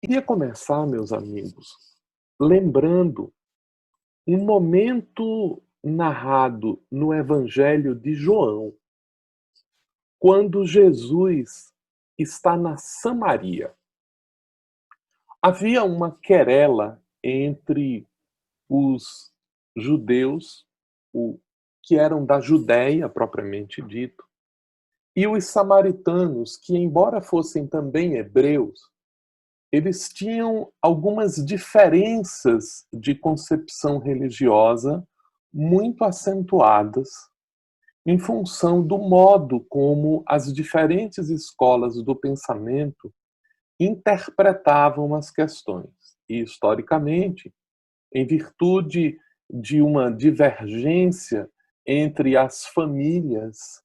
Queria começar, meus amigos, lembrando um momento narrado no Evangelho de João, quando Jesus está na Samaria. Havia uma querela entre os judeus, que eram da Judéia propriamente dito, e os samaritanos, que, embora fossem também hebreus, eles tinham algumas diferenças de concepção religiosa muito acentuadas em função do modo como as diferentes escolas do pensamento interpretavam as questões. E, historicamente, em virtude de uma divergência entre as famílias,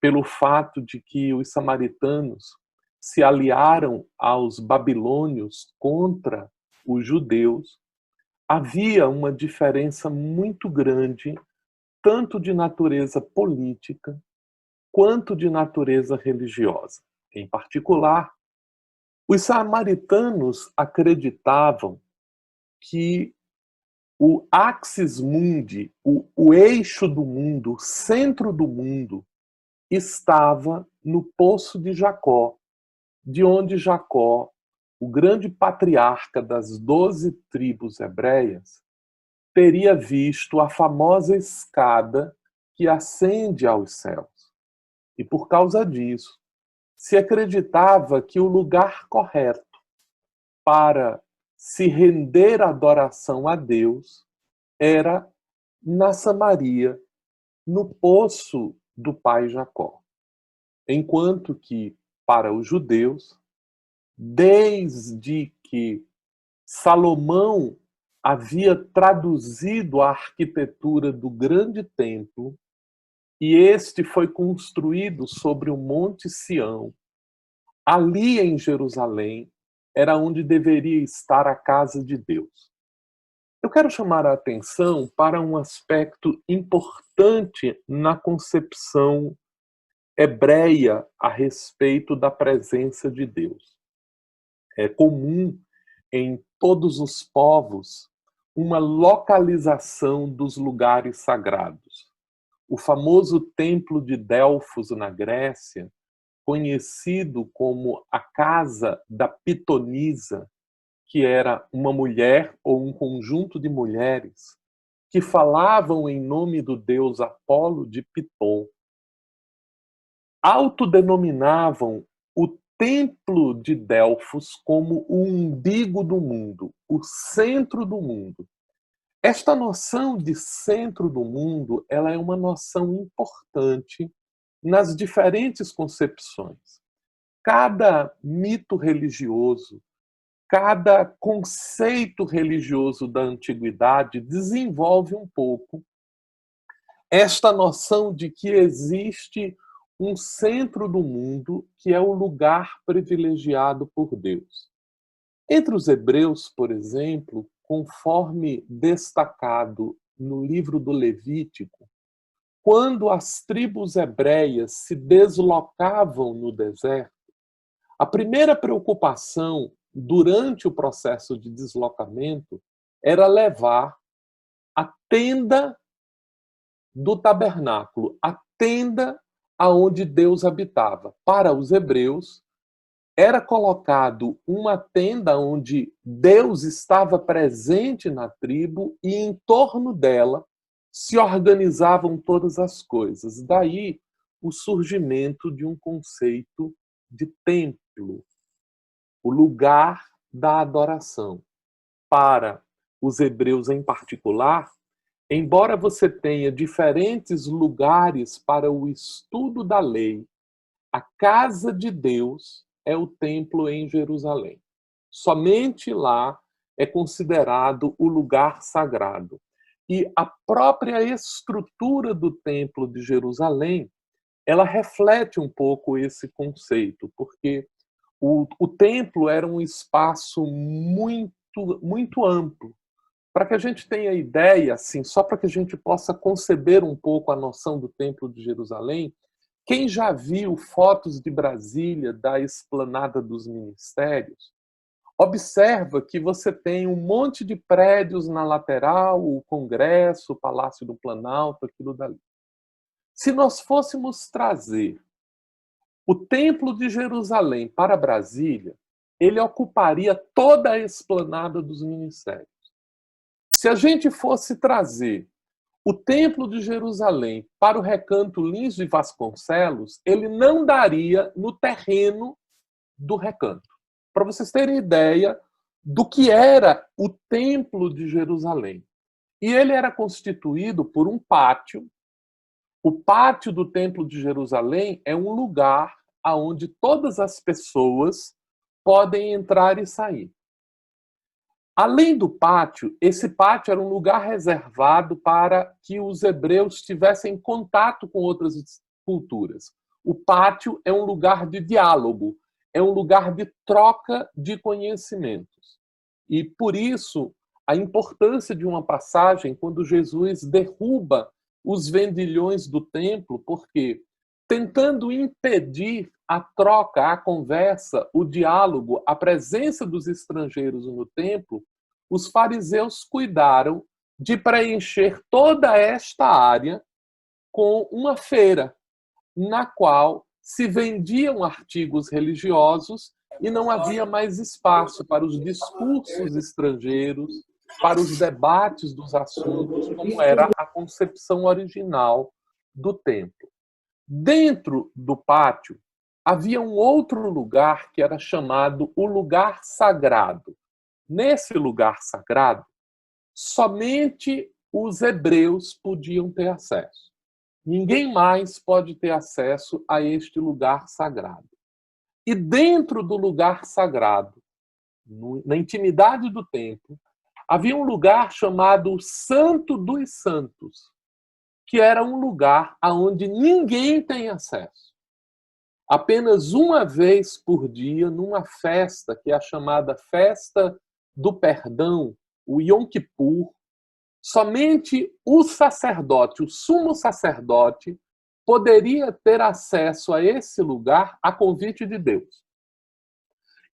pelo fato de que os samaritanos se aliaram aos babilônios contra os judeus, havia uma diferença muito grande, tanto de natureza política quanto de natureza religiosa. Em particular, os samaritanos acreditavam que o axis mundi, o eixo do mundo, o centro do mundo, estava no Poço de Jacó, de onde Jacó, o grande patriarca das 12 tribos hebreias, teria visto a famosa escada que ascende aos céus. E por causa disso, se acreditava que o lugar correto para se render adoração a Deus era na Samaria, no poço do pai Jacó. Enquanto que, para os judeus, desde que Salomão havia traduzido a arquitetura do grande templo, e este foi construído sobre o Monte Sião, ali em Jerusalém, era onde deveria estar a casa de Deus. Eu quero chamar a atenção para um aspecto importante na concepção hebreia a respeito da presença de Deus. É comum em todos os povos uma localização dos lugares sagrados. O famoso templo de Delfos, na Grécia, conhecido como a casa da pitonisa, que era uma mulher ou um conjunto de mulheres que falavam em nome do deus Apolo de Piton, autodenominavam o templo de Delfos como o umbigo do mundo, o centro do mundo. Esta noção de centro do mundo, ela é uma noção importante nas diferentes concepções. Cada mito religioso, cada conceito religioso da antiguidade desenvolve um pouco esta noção de que existe um centro do mundo que é o lugar privilegiado por Deus. Entre os hebreus, por exemplo, conforme destacado no livro do Levítico, quando as tribos hebreias se deslocavam no deserto, a primeira preocupação durante o processo de deslocamento era levar a tenda do tabernáculo, a tenda aonde Deus habitava. Para os hebreus, era colocado uma tenda onde Deus estava presente na tribo e em torno dela se organizavam todas as coisas. Daí o surgimento de um conceito de templo, o lugar da adoração. Para os hebreus em particular, embora você tenha diferentes lugares para o estudo da lei, a casa de Deus é o templo em Jerusalém. Somente lá é considerado o lugar sagrado. E a própria estrutura do templo de Jerusalém, ela reflete um pouco esse conceito, porque o templo era um espaço muito amplo. Para que a gente tenha ideia, assim, só para que a gente possa conceber um pouco a noção do Templo de Jerusalém, quem já viu fotos de Brasília, da Esplanada dos Ministérios, Observa que você tem um monte de prédios na lateral, o Congresso, o Palácio do Planalto, aquilo dali. Se nós fôssemos trazer o Templo de Jerusalém para Brasília, ele ocuparia toda a esplanada dos ministérios. Se a gente fosse trazer o Templo de Jerusalém para o Recanto Lins de Vasconcelos, ele não daria no terreno do recanto. Para vocês terem ideia do que era o Templo de Jerusalém. E ele era constituído por um pátio. O pátio do Templo de Jerusalém é um lugar onde todas as pessoas podem entrar e sair. Além do pátio, esse pátio era um lugar reservado para que os hebreus tivessem contato com outras culturas. O pátio é um lugar de diálogo, é um lugar de troca de conhecimentos. E por isso, a importância de uma passagem quando Jesus derruba os vendilhões do templo, porque tentando impedir a troca, a conversa, o diálogo, a presença dos estrangeiros no templo, os fariseus cuidaram de preencher toda esta área com uma feira, na qual se vendiam artigos religiosos e não havia mais espaço para os discursos estrangeiros, para os debates dos assuntos, como era a concepção original do templo. Dentro do pátio, havia um outro lugar que era chamado o lugar sagrado. Nesse lugar sagrado, somente os hebreus podiam ter acesso. Ninguém mais pode ter acesso a este lugar sagrado. E dentro do lugar sagrado, na intimidade do templo, havia um lugar chamado Santo dos Santos, que era um lugar aonde ninguém tem acesso. Apenas uma vez por dia, numa festa, que é a chamada Festa do Perdão, o Yom Kippur, somente o sacerdote, o sumo sacerdote, poderia ter acesso a esse lugar a convite de Deus.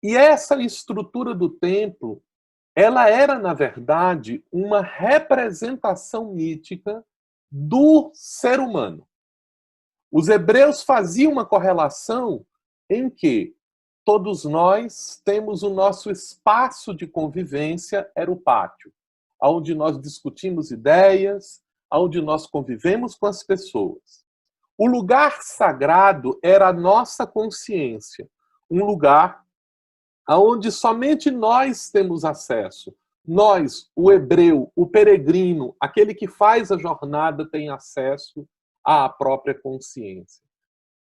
E essa estrutura do templo, ela era, na verdade, uma representação mítica do ser humano. Os hebreus faziam uma correlação em que todos nós temos o nosso espaço de convivência, era o pátio, onde nós discutimos ideias, onde nós convivemos com as pessoas. O lugar sagrado era a nossa consciência, um lugar aonde somente nós temos acesso. Nós, o hebreu, o peregrino, aquele que faz a jornada, tem acesso à própria consciência.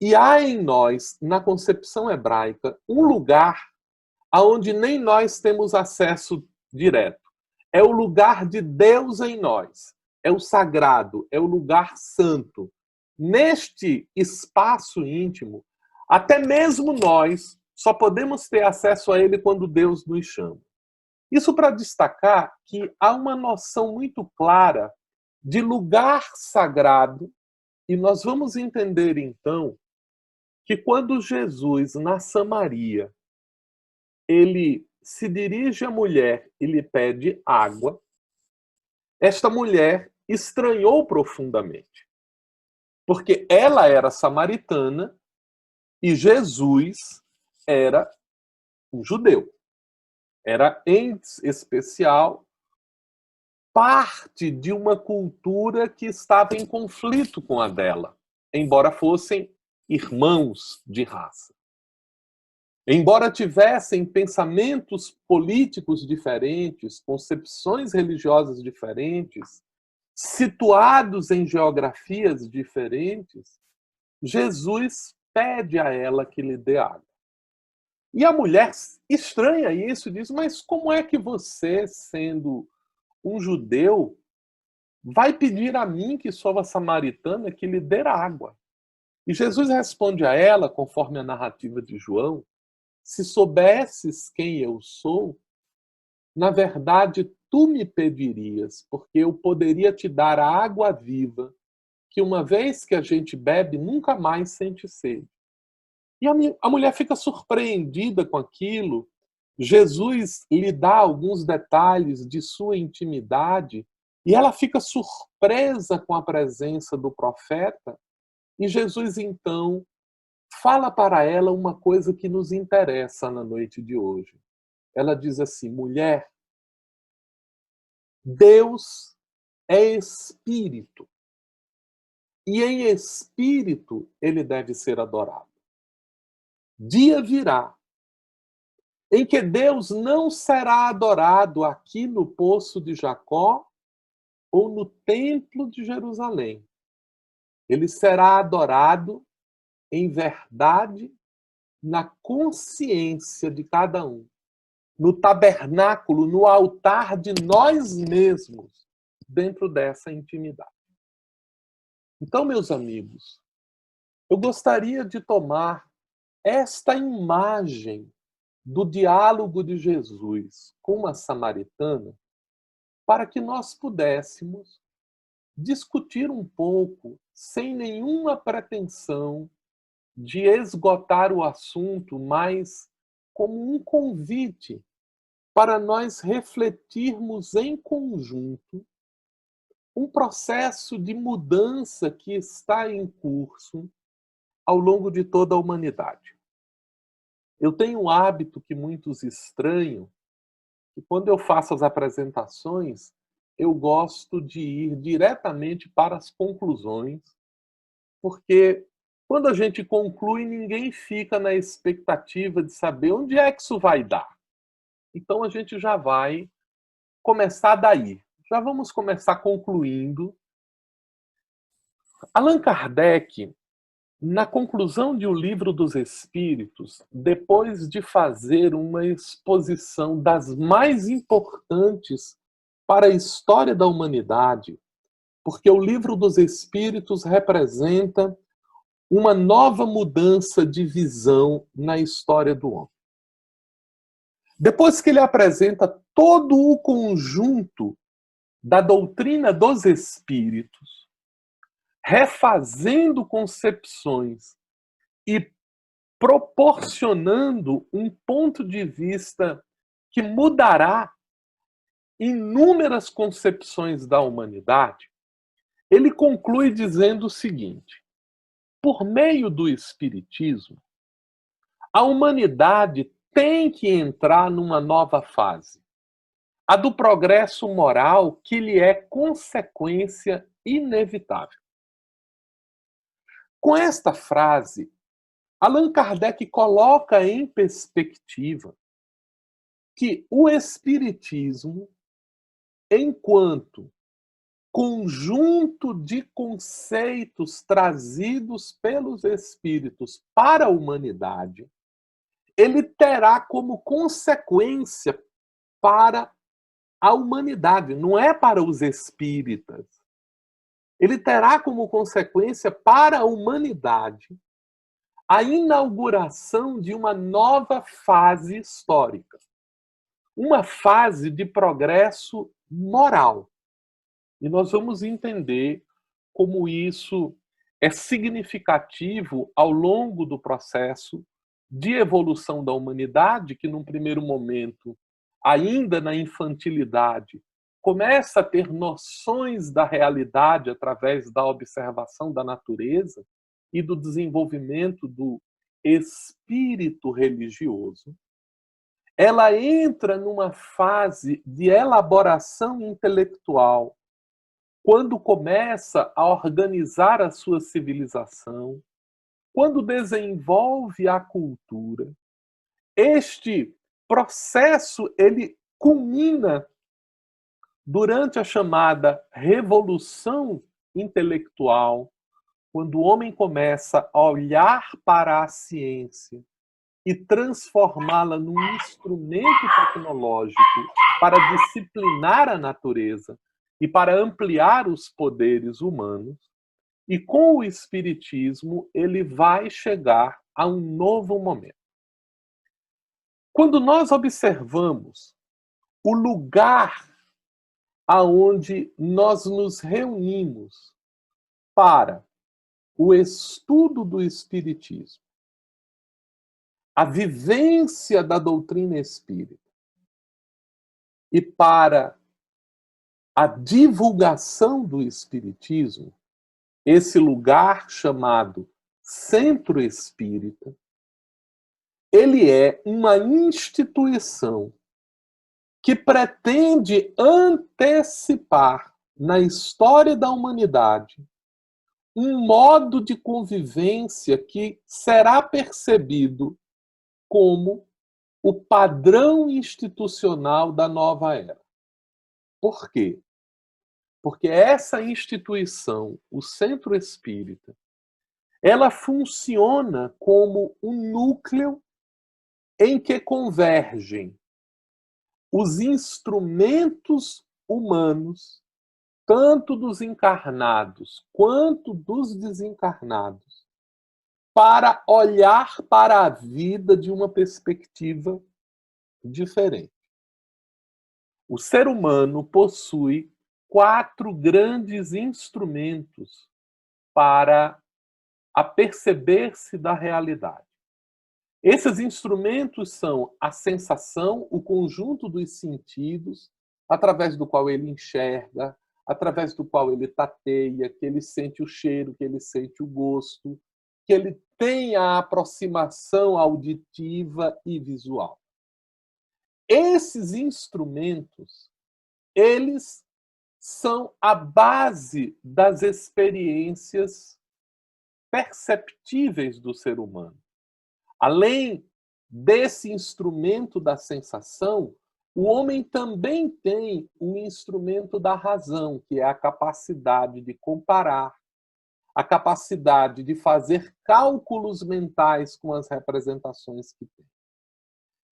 E há em nós, na concepção hebraica, um lugar aonde nem nós temos acesso direto. É o lugar de Deus em nós. É o sagrado, é o lugar santo. Neste espaço íntimo, até mesmo nós só podemos ter acesso a ele quando Deus nos chama. Isso para destacar que há uma noção muito clara de lugar sagrado, e nós vamos entender então que quando Jesus, na Samaria, ele se dirige à mulher e lhe pede água, esta mulher estranhou profundamente, porque ela era samaritana e Jesus era um judeu. Era, em especial, parte de uma cultura que estava em conflito com a dela, embora fossem irmãos de raça. Embora tivessem pensamentos políticos diferentes, concepções religiosas diferentes, situados em geografias diferentes, Jesus pede a ela que lhe dê água. E a mulher estranha isso e diz: mas como é que você, sendo um judeu, vai pedir a mim, que sou a samaritana, que lhe dê água? E Jesus responde a ela, conforme a narrativa de João: se soubesses quem eu sou, na verdade tu me pedirias, porque eu poderia te dar a água viva, que uma vez que a gente bebe, nunca mais sente sede. E a mulher fica surpreendida com aquilo Jesus lhe dá alguns detalhes de sua intimidade e ela fica surpresa com a presença do profeta. E Jesus, então, fala para ela uma coisa que nos interessa na noite de hoje. Ela diz assim: mulher, Deus é espírito, e em espírito ele deve ser adorado. Dia virá em que Deus não será adorado aqui no poço de Jacó ou no templo de Jerusalém. Ele será adorado em verdade na consciência de cada um, no tabernáculo, no altar de nós mesmos, dentro dessa intimidade. Então, meus amigos, eu gostaria de tomar esta imagem do diálogo de Jesus com a samaritana para que nós pudéssemos discutir um pouco, sem nenhuma pretensão de esgotar o assunto, mas como um convite para nós refletirmos em conjunto um processo de mudança que está em curso ao longo de toda a humanidade. Eu tenho um hábito que muitos estranham, que quando eu faço as apresentações, eu gosto de ir diretamente para as conclusões, porque quando a gente conclui, ninguém fica na expectativa de saber onde é que isso vai dar. Então a gente já vai começar daí. Já vamos começar concluindo. Allan Kardec, na conclusão de O Livro dos Espíritos, depois de fazer uma exposição das mais importantes para a história da humanidade, porque o Livro dos Espíritos representa uma nova mudança de visão na história do homem. Depois que ele apresenta todo o conjunto da doutrina dos espíritos, refazendo concepções e proporcionando um ponto de vista que mudará inúmeras concepções da humanidade, ele conclui dizendo o seguinte: por meio do espiritismo, a humanidade tem que entrar numa nova fase, a do progresso moral que lhe é consequência inevitável. Com esta frase, Allan Kardec coloca em perspectiva que o Espiritismo, enquanto conjunto de conceitos trazidos pelos Espíritos para a humanidade, ele terá como consequência para a humanidade, não é para os espíritas. Ele terá como consequência para a humanidade a inauguração de uma nova fase histórica, uma fase de progresso moral. E nós vamos entender como isso é significativo ao longo do processo de evolução da humanidade, que num primeiro momento, ainda na infantilidade, começa a ter noções da realidade através da observação da natureza e do desenvolvimento do espírito religioso. Ela entra numa fase de elaboração intelectual, quando começa a organizar a sua civilização, quando desenvolve a cultura. Este processo ele culmina durante a chamada revolução intelectual, quando o homem começa a olhar para a ciência e transformá-la num instrumento tecnológico para disciplinar a natureza e para ampliar os poderes humanos. E com o Espiritismo, ele vai chegar a um novo momento. Quando nós observamos o lugar aonde nós nos reunimos para o estudo do Espiritismo, a vivência da doutrina espírita e para a divulgação do espiritismo, esse lugar chamado Centro Espírita, ele é uma instituição que pretende antecipar na história da humanidade um modo de convivência que será percebido como o padrão institucional da nova era. Por quê? Porque essa instituição, o Centro Espírita, ela funciona como um núcleo em que convergem os instrumentos humanos, tanto dos encarnados quanto dos desencarnados, para olhar para a vida de uma perspectiva diferente. O ser humano possui 4 grandes instrumentos para aperceber-se da realidade. Esses instrumentos são a sensação, o conjunto dos sentidos, através do qual ele enxerga, através do qual ele tateia, que ele sente o cheiro, que ele sente o gosto, que ele tem a aproximação auditiva e visual. Esses instrumentos, eles são a base das experiências perceptíveis do ser humano. Além desse instrumento da sensação, o homem também tem o instrumento da razão, que é a capacidade de comparar, a capacidade de fazer cálculos mentais com as representações que tem.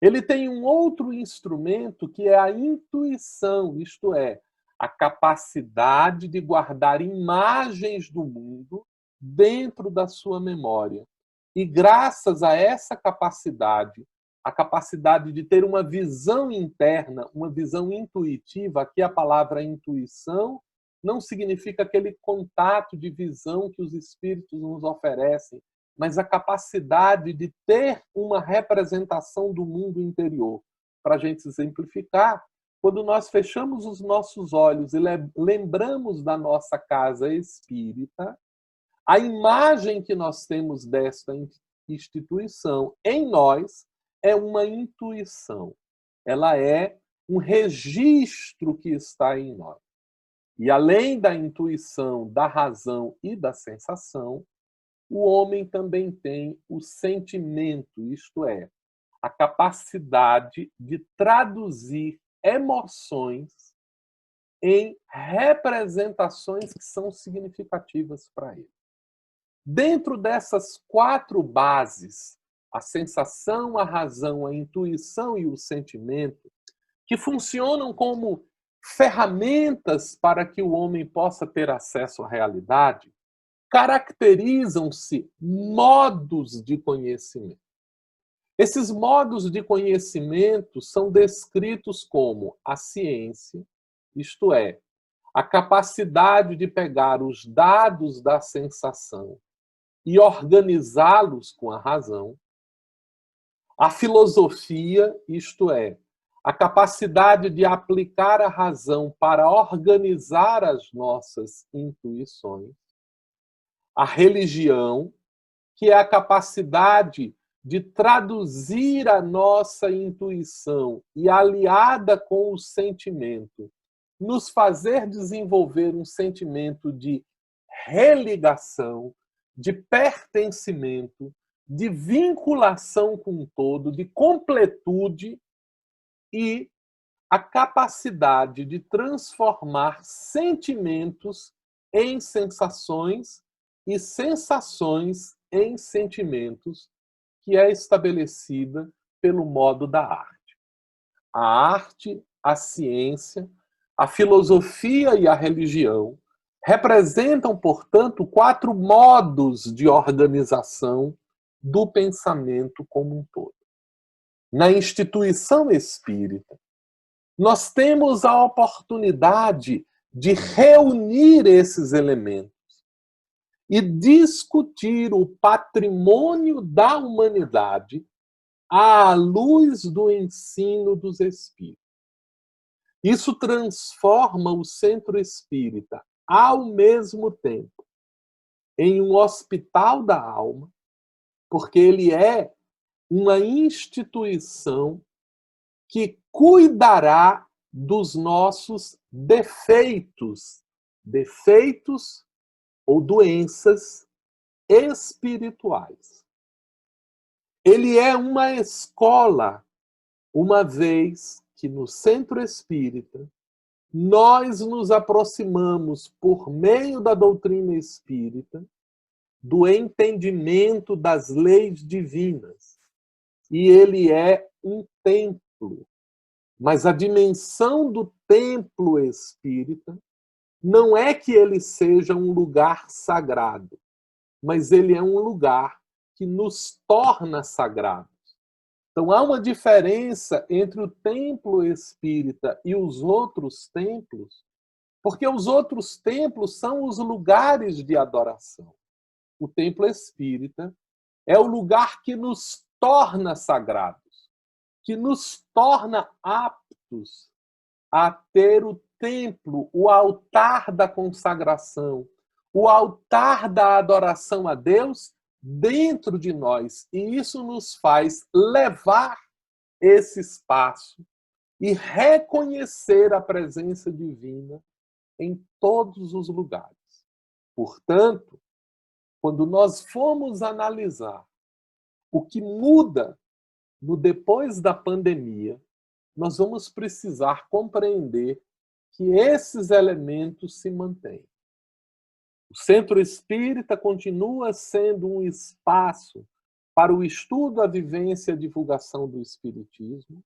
Ele tem um outro instrumento que é a intuição, isto é, a capacidade de guardar imagens do mundo dentro da sua memória. E graças a essa capacidade, a capacidade de ter uma visão interna, uma visão intuitiva, aqui a palavra intuição não significa aquele contato de visão que os espíritos nos oferecem, mas a capacidade de ter uma representação do mundo interior. Para a gente exemplificar, quando nós fechamos os nossos olhos e lembramos da nossa casa espírita, a imagem que nós temos desta instituição em nós é uma intuição. Ela é um registro que está em nós. E além da intuição, da razão e da sensação, o homem também tem o sentimento, isto é, a capacidade de traduzir emoções em representações que são significativas para ele. Dentro dessas 4 bases, a sensação, a razão, a intuição e o sentimento, que funcionam como ferramentas para que o homem possa ter acesso à realidade, caracterizam-se modos de conhecimento. Esses modos de conhecimento são descritos como a ciência, isto é, a capacidade de pegar os dados da sensação e organizá-los com a razão, a filosofia, isto é, a capacidade de aplicar a razão para organizar as nossas intuições, a religião, que é a capacidade de traduzir a nossa intuição e, aliada com o sentimento, nos fazer desenvolver um sentimento de religação, de pertencimento, de vinculação com o todo, de completude e a capacidade de transformar sentimentos em sensações e sensações em sentimentos, que é estabelecida pelo modo da arte. A arte, a ciência, a filosofia e a religião representam, portanto, 4 modos de organização do pensamento como um todo. Na instituição espírita, nós temos a oportunidade de reunir esses elementos e discutir o patrimônio da humanidade à luz do ensino dos Espíritos. Isso transforma o centro espírita, ao mesmo tempo, em um hospital da alma, porque ele é uma instituição que cuidará dos nossos defeitos ou doenças espirituais. Ele é uma escola, uma vez que no centro espírita nós nos aproximamos por meio da doutrina espírita do entendimento das leis divinas. E ele é um templo. Mas a dimensão do templo espírita não é que ele seja um lugar sagrado, mas ele é um lugar que nos torna sagrados. Então há uma diferença entre o templo espírita e os outros templos, porque os outros templos são os lugares de adoração. O templo espírita é o lugar que nos torna sagrados, que nos torna aptos a ter o templo, o altar da consagração, o altar da adoração a Deus dentro de nós. E isso nos faz levar esse espaço e reconhecer a presença divina em todos os lugares. Portanto, quando nós formos analisar o que muda no depois da pandemia, nós vamos precisar compreender que esses elementos se mantêm. O centro espírita continua sendo um espaço para o estudo, a vivência e a divulgação do espiritismo,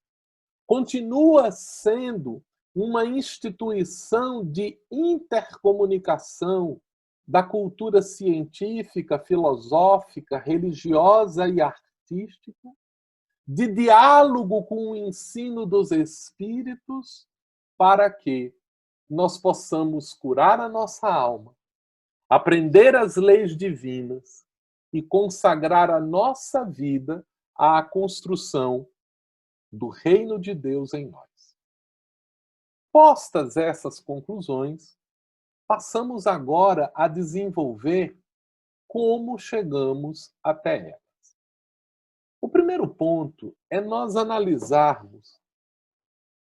continua sendo uma instituição de intercomunicação da cultura científica, filosófica, religiosa e artística, de diálogo com o ensino dos espíritos, para que nós possamos curar a nossa alma, aprender as leis divinas e consagrar a nossa vida à construção do reino de Deus em nós. Postas essas conclusões, passamos agora a desenvolver como chegamos até elas. O primeiro ponto é nós analisarmos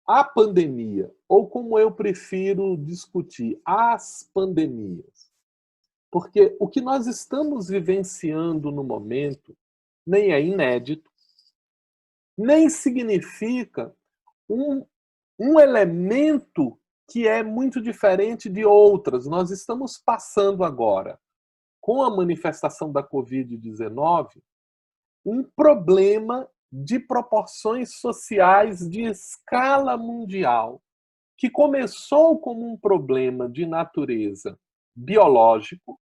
a pandemia, ou como eu prefiro discutir, as pandemias. Porque o que nós estamos vivenciando no momento nem é inédito, nem significa um elemento que é muito diferente de outras. Nós estamos passando agora, com a manifestação da Covid-19, um problema de proporções sociais de escala mundial, que começou como um problema de natureza biológico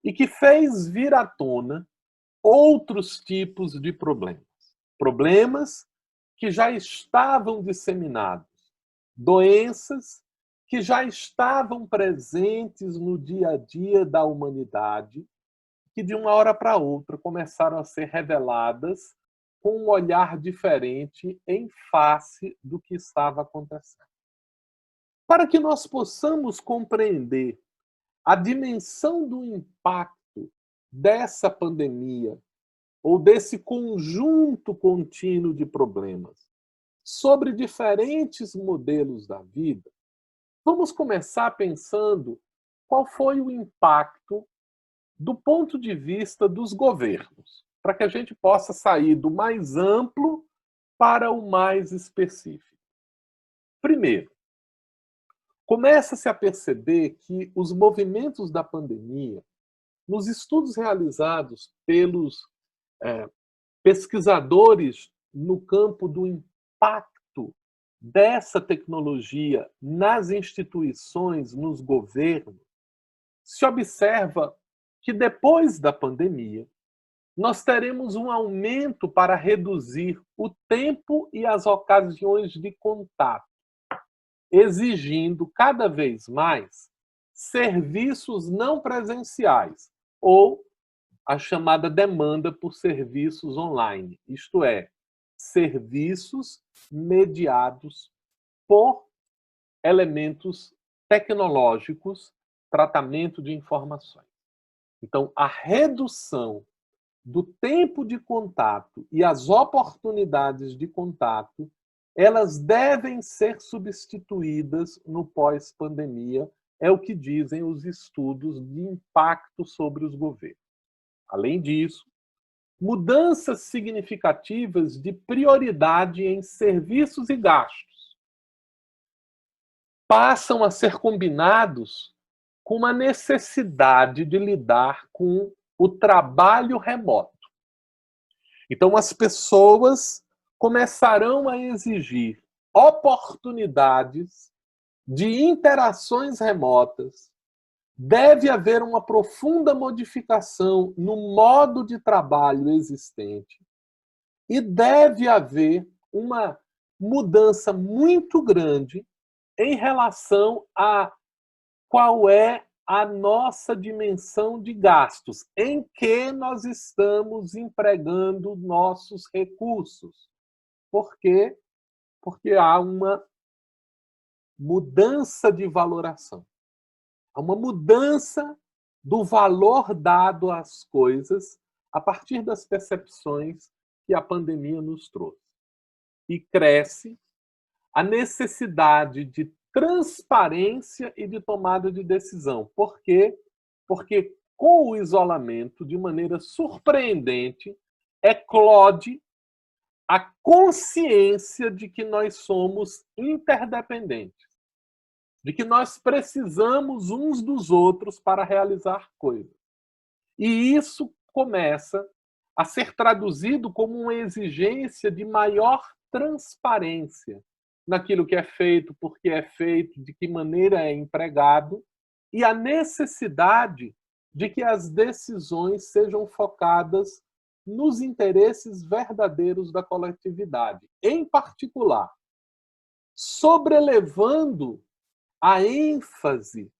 e que fez vir à tona outros tipos de problemas. Problemas que já estavam disseminados, doenças que já estavam presentes no dia a dia da humanidade, que de uma hora para outra começaram a ser reveladas com um olhar diferente em face do que estava acontecendo. Para que nós possamos compreender a dimensão do impacto dessa pandemia ou desse conjunto contínuo de problemas sobre diferentes modelos da vida, vamos começar pensando qual foi o impacto do ponto de vista dos governos, para que a gente possa sair do mais amplo para o mais específico. Primeiro, começa-se a perceber que os movimentos da pandemia, nos estudos realizados pelos pesquisadores no campo do impacto dessa tecnologia nas instituições, nos governos, se observa que depois da pandemia, nós teremos um aumento para reduzir o tempo e as ocasiões de contato, exigindo cada vez mais serviços não presenciais ou a chamada demanda por serviços online, isto é, serviços mediados por elementos tecnológicos, tratamento de informações. Então, a redução do tempo de contato e as oportunidades de contato, elas devem ser substituídas no pós-pandemia, é o que dizem os estudos de impacto sobre os governos. Além disso, mudanças significativas de prioridade em serviços e gastos passam a ser combinados com uma necessidade de lidar com o trabalho remoto. Então, as pessoas começarão a exigir oportunidades de interações remotas. Deve haver uma profunda modificação no modo de trabalho existente e deve haver uma mudança muito grande em relação a qual é a nossa dimensão de gastos, em que nós estamos empregando nossos recursos. Por quê? Porque há uma mudança de valoração. Há uma mudança do valor dado às coisas a partir das percepções que a pandemia nos trouxe. E cresce a necessidade de transparência e de tomada de decisão. Por quê? Porque com o isolamento, de maneira surpreendente, eclode a consciência de que nós somos interdependentes, de que nós precisamos uns dos outros para realizar coisas. E isso começa a ser traduzido como uma exigência de maior transparência naquilo que é feito, por que é feito, de que maneira é empregado, e a necessidade de que as decisões sejam focadas nos interesses verdadeiros da coletividade. Em particular, sobrelevando a ênfase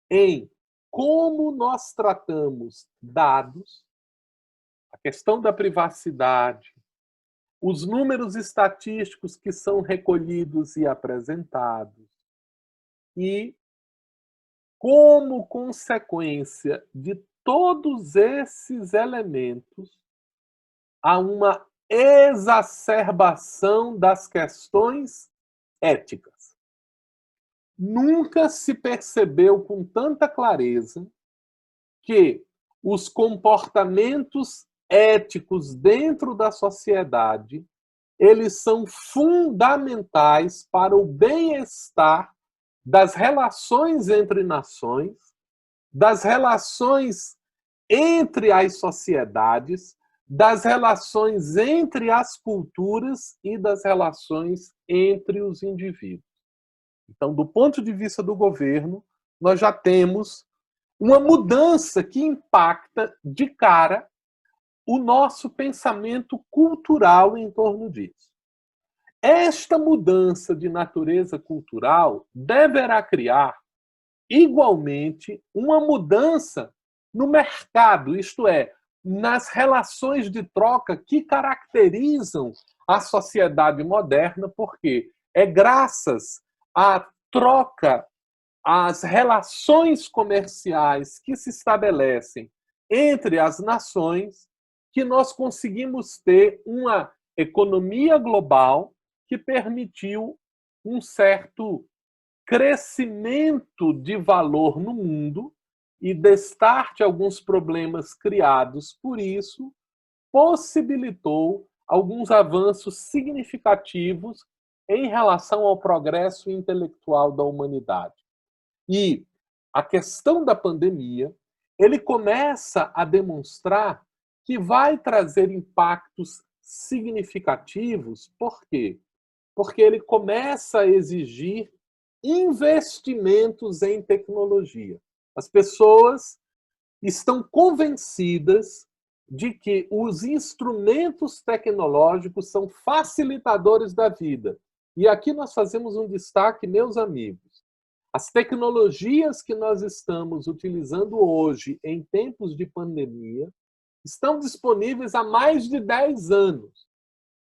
em como nós tratamos dados, a questão da privacidade, os números estatísticos que são recolhidos e apresentados, e, como consequência de todos esses elementos, há uma exacerbação das questões éticas. Nunca se percebeu com tanta clareza que os comportamentos éticos dentro da sociedade, eles são fundamentais para o bem-estar das relações entre nações, das relações entre as sociedades, das relações entre as culturas e das relações entre os indivíduos. Então, do ponto de vista do governo, nós já temos uma mudança que impacta de cara o nosso pensamento cultural em torno disso. Esta mudança de natureza cultural deverá criar, igualmente, uma mudança no mercado, isto é, nas relações de troca que caracterizam a sociedade moderna, porque é graças à troca, às relações comerciais que se estabelecem entre as nações, que nós conseguimos ter uma economia global que permitiu um certo crescimento de valor no mundo e destarte alguns problemas criados por isso, possibilitou alguns avanços significativos em relação ao progresso intelectual da humanidade. E a questão da pandemia, ele começa a demonstrar que vai trazer impactos significativos. Por quê? Porque ele começa a exigir investimentos em tecnologia. As pessoas estão convencidas de que os instrumentos tecnológicos são facilitadores da vida. E aqui nós fazemos um destaque, meus amigos. As tecnologias que nós estamos utilizando hoje, em tempos de pandemia, estão disponíveis há mais de 10 anos.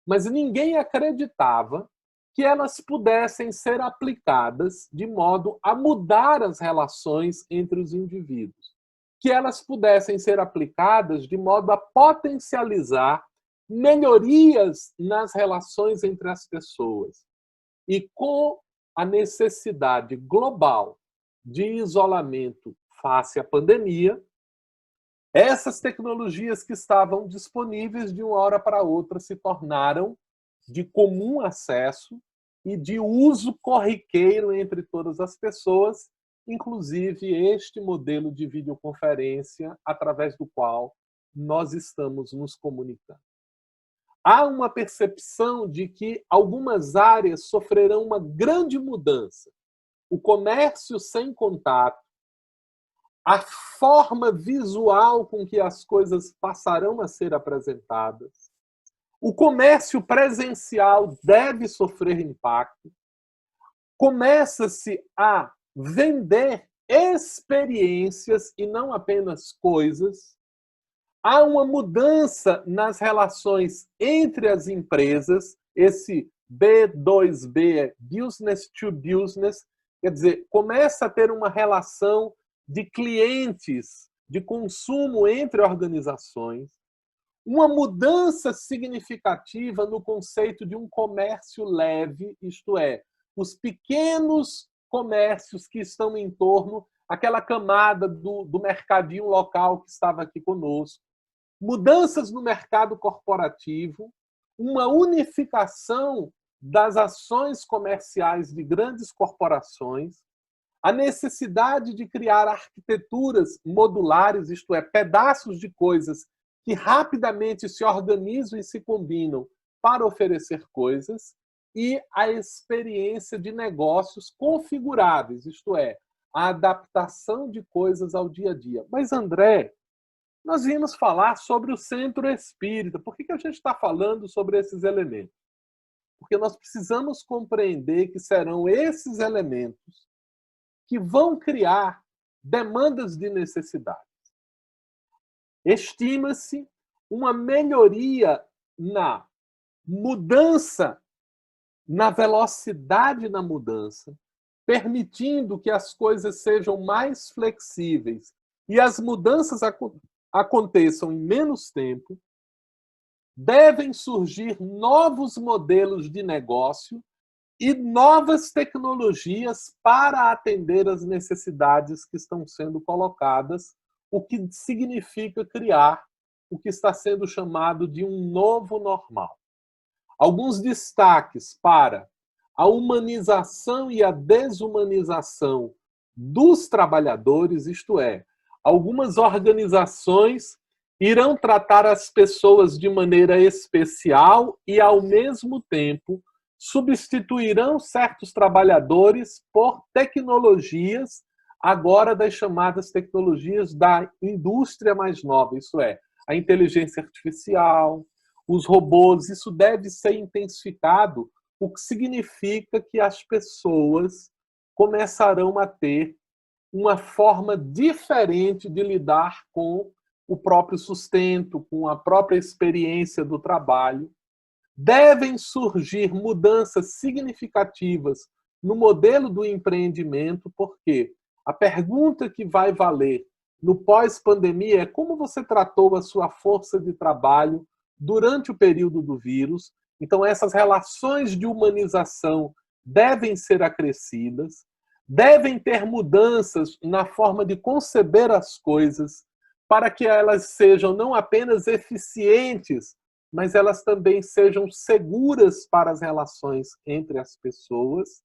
mas ninguém acreditava que elas pudessem ser aplicadas de modo a mudar as relações entre os indivíduos, que elas pudessem ser aplicadas de modo a potencializar melhorias nas relações entre as pessoas. E com a necessidade global de isolamento face à pandemia, essas tecnologias que estavam disponíveis de uma hora para outra se tornaram de comum acesso e de uso corriqueiro entre todas as pessoas, inclusive este modelo de videoconferência através do qual nós estamos nos comunicando. Há uma percepção de que algumas áreas sofrerão uma grande mudança. O comércio sem contato, a forma visual com que as coisas passarão a ser apresentadas, o comércio presencial deve sofrer impacto. Começa-se a vender experiências e não apenas coisas. Há uma mudança nas relações entre as empresas, esse B2B, business to business, quer dizer, começa a ter uma relação de clientes, de consumo entre organizações, uma mudança significativa no conceito de um comércio leve, isto é, os pequenos comércios que estão em torno, aquela camada do mercadinho local que estava aqui conosco, mudanças no mercado corporativo, uma unificação das ações comerciais de grandes corporações, a necessidade de criar arquiteturas modulares, isto é, pedaços de coisas que rapidamente se organizam e se combinam para oferecer coisas, e a experiência de negócios configuráveis, isto é, a adaptação de coisas ao dia a dia. Mas, André, nós vimos falar sobre o centro espírita. Por que a gente está falando sobre esses elementos? Porque nós precisamos compreender que serão esses elementos que vão criar demandas de necessidade. Estima-se uma melhoria na mudança, na velocidade na mudança, permitindo que as coisas sejam mais flexíveis e as mudanças aconteçam em menos tempo. Devem surgir novos modelos de negócio e novas tecnologias para atender às necessidades que estão sendo colocadas, o que significa criar o que está sendo chamado de um novo normal. Alguns destaques para a humanização e a desumanização dos trabalhadores, isto é, algumas organizações irão tratar as pessoas de maneira especial e, ao mesmo tempo, substituirão certos trabalhadores por tecnologias, agora das chamadas tecnologias da indústria mais nova, isso é, a inteligência artificial, os robôs. Isso deve ser intensificado, o que significa que as pessoas começarão a ter uma forma diferente de lidar com o próprio sustento, com a própria experiência do trabalho. Devem surgir mudanças significativas no modelo do empreendimento, porque a pergunta que vai valer no pós-pandemia é como você tratou a sua força de trabalho durante o período do vírus. Então, essas relações de humanização devem ser acrescidas, devem ter mudanças na forma de conceber as coisas, para que elas sejam não apenas eficientes, mas elas também sejam seguras para as relações entre as pessoas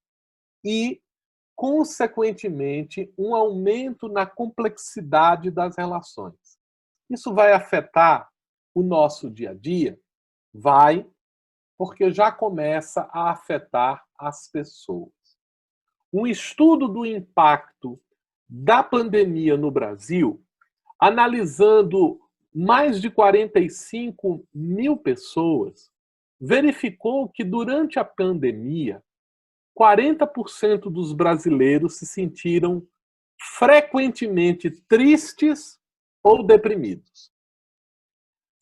e, consequentemente, um aumento na complexidade das relações. Isso vai afetar o nosso dia a dia? Vai, porque já começa a afetar as pessoas. Um estudo do impacto da pandemia no Brasil, analisando mais de 45 mil pessoas, verificou que durante a pandemia, 40% dos brasileiros se sentiram frequentemente tristes ou deprimidos.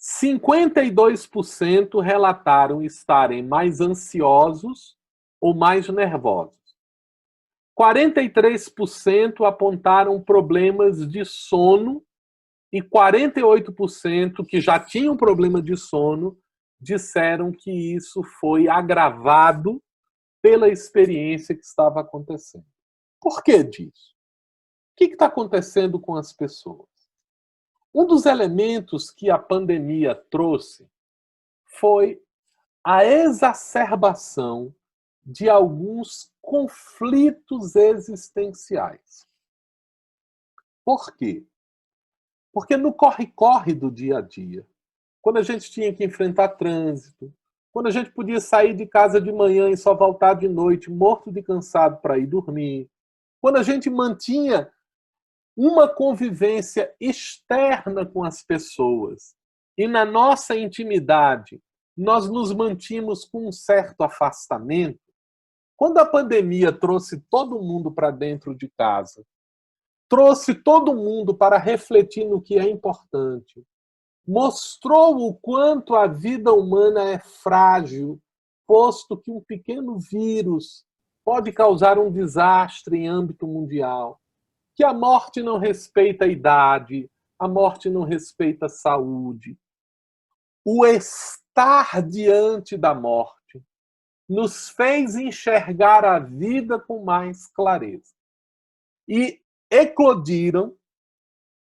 52% relataram estarem mais ansiosos ou mais nervosos. 43% apontaram problemas de sono e 48% que já tinham problema de sono disseram que isso foi agravado pela experiência que estava acontecendo. Por que disso? O que está acontecendo com as pessoas? Um dos elementos que a pandemia trouxe foi a exacerbação de alguns conflitos existenciais. Por quê? Porque no corre-corre do dia a dia, quando a gente tinha que enfrentar trânsito, quando a gente podia sair de casa de manhã e só voltar de noite morto de cansado para ir dormir, quando a gente mantinha uma convivência externa com as pessoas e na nossa intimidade nós nos mantínhamos com um certo afastamento, quando a pandemia trouxe todo mundo para dentro de casa, trouxe todo mundo para refletir no que é importante, mostrou o quanto a vida humana é frágil, posto que um pequeno vírus pode causar um desastre em âmbito mundial, que a morte não respeita a idade, a morte não respeita a saúde. O estar diante da morte nos fez enxergar a vida com mais clareza. E eclodiram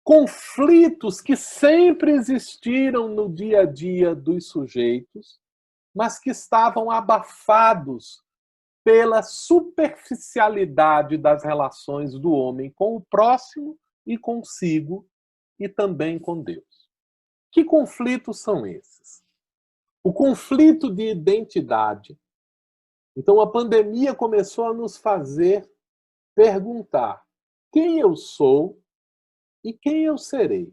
conflitos que sempre existiram no dia a dia dos sujeitos, mas que estavam abafados pela superficialidade das relações do homem com o próximo e consigo, e também com Deus. Que conflitos são esses? O conflito de identidade. Então, a pandemia começou a nos fazer perguntar quem eu sou e quem eu serei.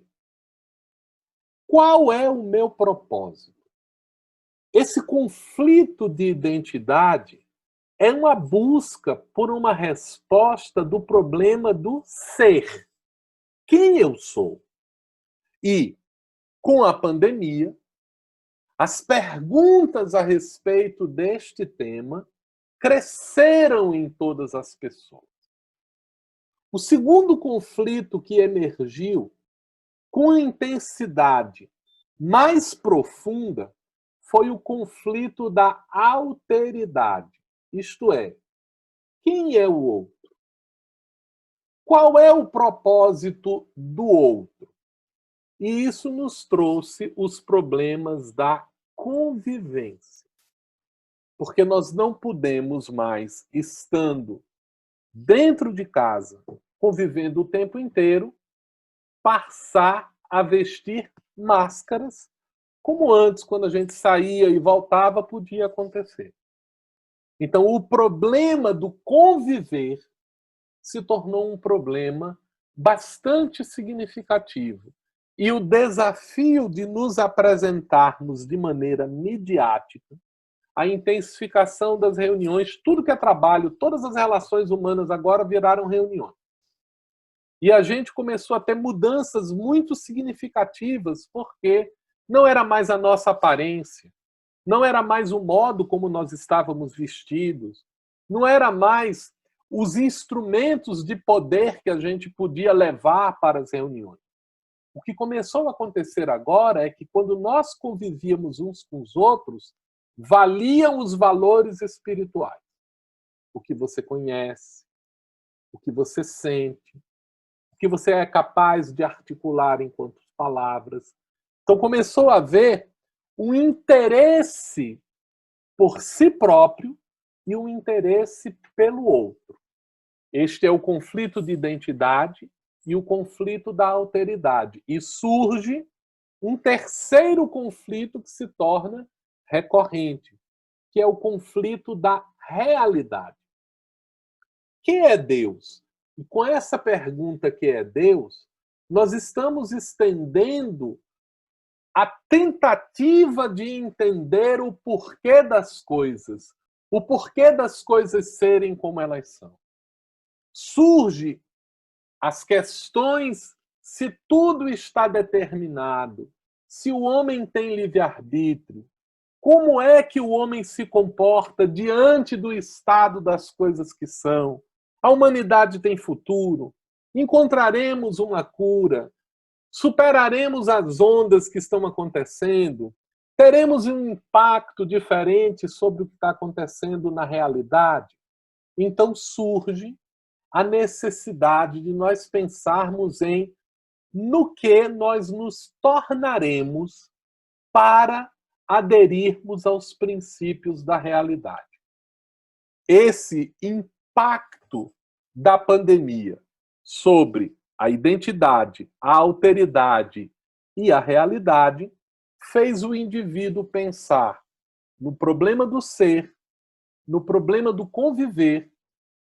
Qual é o meu propósito? Esse conflito de identidade é uma busca por uma resposta do problema do ser. Quem eu sou? E, com a pandemia, as perguntas a respeito deste tema cresceram em todas as pessoas. O segundo conflito que emergiu com intensidade mais profunda foi o conflito da alteridade. Isto é, quem é o outro? Qual é o propósito do outro? E isso nos trouxe os problemas da convivência. Porque nós não podemos mais, estando dentro de casa, convivendo o tempo inteiro, passar a vestir máscaras, como antes, quando a gente saía e voltava, podia acontecer. Então, o problema do conviver se tornou um problema bastante significativo. E o desafio de nos apresentarmos de maneira midiática, a intensificação das reuniões, tudo que é trabalho, todas as relações humanas agora viraram reuniões. E a gente começou a ter mudanças muito significativas, porque não era mais a nossa aparência, não era mais o modo como nós estávamos vestidos, não era mais os instrumentos de poder que a gente podia levar para as reuniões. O que começou a acontecer agora é que quando nós convivíamos uns com os outros, valiam os valores espirituais. O que você conhece, o que você sente, o que você é capaz de articular enquanto palavras. Então começou a haver um interesse por si próprio e um interesse pelo outro. Este é o conflito de identidade e o conflito da alteridade. E surge um terceiro conflito que se torna recorrente, que é o conflito da realidade. Quem é Deus? E com essa pergunta, que é Deus, nós estamos estendendo a tentativa de entender o porquê das coisas, o porquê das coisas serem como elas são. Surge as questões se tudo está determinado, Se o homem tem livre-arbítrio, como é que o homem se comporta diante do estado das coisas que são? A humanidade tem futuro? Encontraremos uma cura? Superaremos as ondas que estão acontecendo? Teremos um impacto diferente sobre o que está acontecendo na realidade? Então surge a necessidade de nós pensarmos em no que nós nos tornaremos para aderirmos aos princípios da realidade. Esse impacto da pandemia sobre a identidade, a alteridade e a realidade fez o indivíduo pensar no problema do ser, no problema do conviver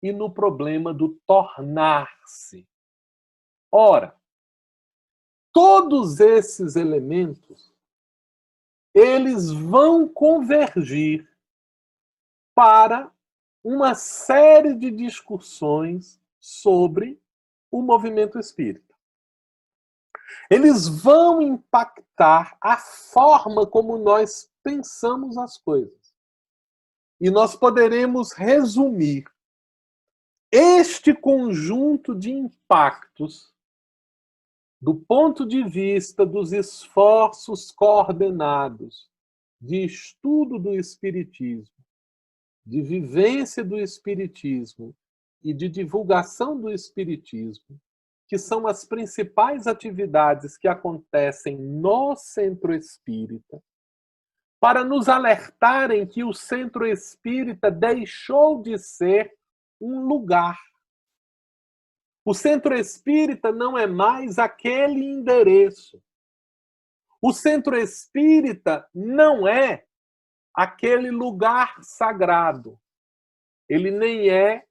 e no problema do tornar-se. Ora, todos esses elementos eles vão convergir para uma série de discussões sobre o movimento espírita. Eles vão impactar a forma como nós pensamos as coisas. E nós poderemos resumir este conjunto de impactos do ponto de vista dos esforços coordenados de estudo do Espiritismo, de vivência do Espiritismo e de divulgação do Espiritismo, que são as principais atividades que acontecem no Centro Espírita, para nos alertarem que o Centro Espírita deixou de ser um lugar. O Centro Espírita não é mais aquele endereço. O Centro Espírita não é aquele lugar sagrado. Ele nem é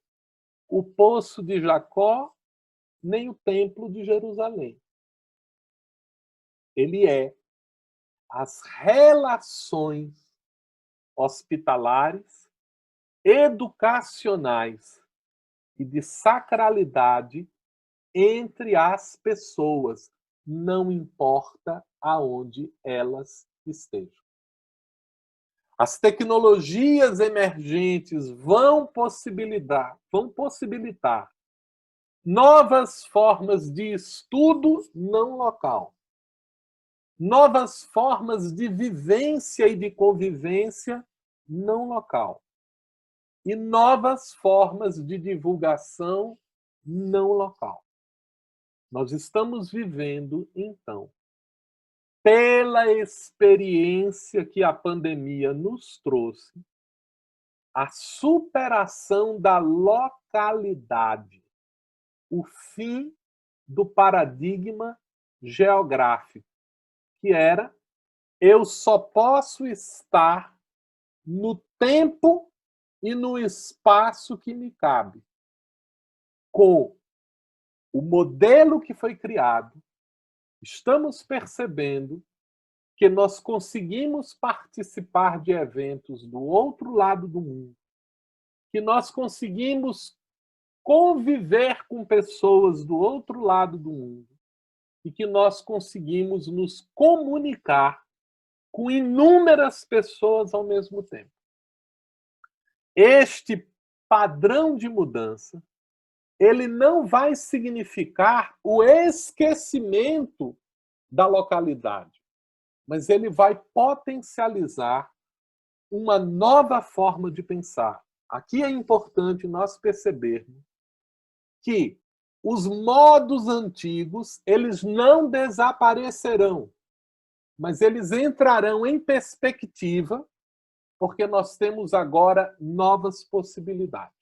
o Poço de Jacó, nem o Templo de Jerusalém. Ele é as relações hospitalares, educacionais e de sacralidade entre as pessoas, não importa aonde elas estejam. As tecnologias emergentes vão possibilitar novas formas de estudo não local, novas formas de vivência e de convivência não local, e novas formas de divulgação não local. Nós estamos vivendo, então, pela experiência que a pandemia nos trouxe, a superação da localidade, o fim do paradigma geográfico, que era eu só posso estar no tempo e no espaço que me cabe. Com o modelo que foi criado, estamos percebendo que nós conseguimos participar de eventos do outro lado do mundo, que nós conseguimos conviver com pessoas do outro lado do mundo e que nós conseguimos nos comunicar com inúmeras pessoas ao mesmo tempo. Este padrão de mudança, ele não vai significar o esquecimento da localidade, mas ele vai potencializar uma nova forma de pensar. Aqui é importante nós percebermos que os modos antigos, eles não desaparecerão, mas eles entrarão em perspectiva, porque nós temos agora novas possibilidades.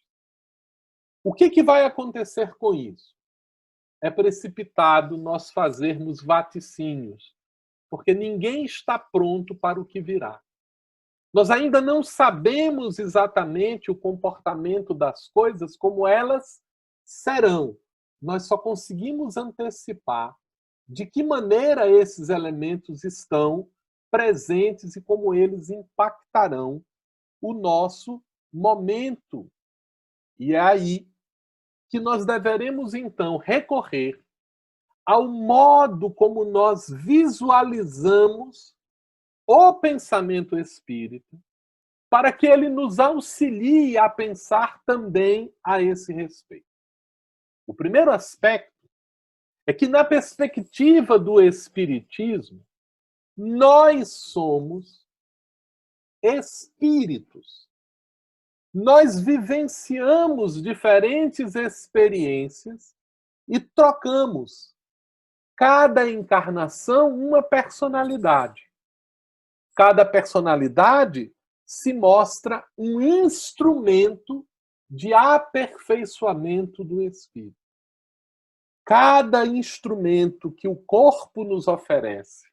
O que vai acontecer com isso? É precipitado nós fazermos vaticínios, porque ninguém está pronto para o que virá. Nós ainda não sabemos exatamente o comportamento das coisas como elas serão. Nós só conseguimos antecipar de que maneira esses elementos estão presentes e como eles impactarão o nosso momento. E é aí que nós deveremos, então, recorrer ao modo como nós visualizamos o pensamento espírita, para que ele nos auxilie a pensar também a esse respeito. O primeiro aspecto é que, na perspectiva do Espiritismo, nós somos espíritos. Nós vivenciamos diferentes experiências e trocamos, cada encarnação, uma personalidade. Cada personalidade se mostra um instrumento de aperfeiçoamento do espírito. Cada instrumento que o corpo nos oferece,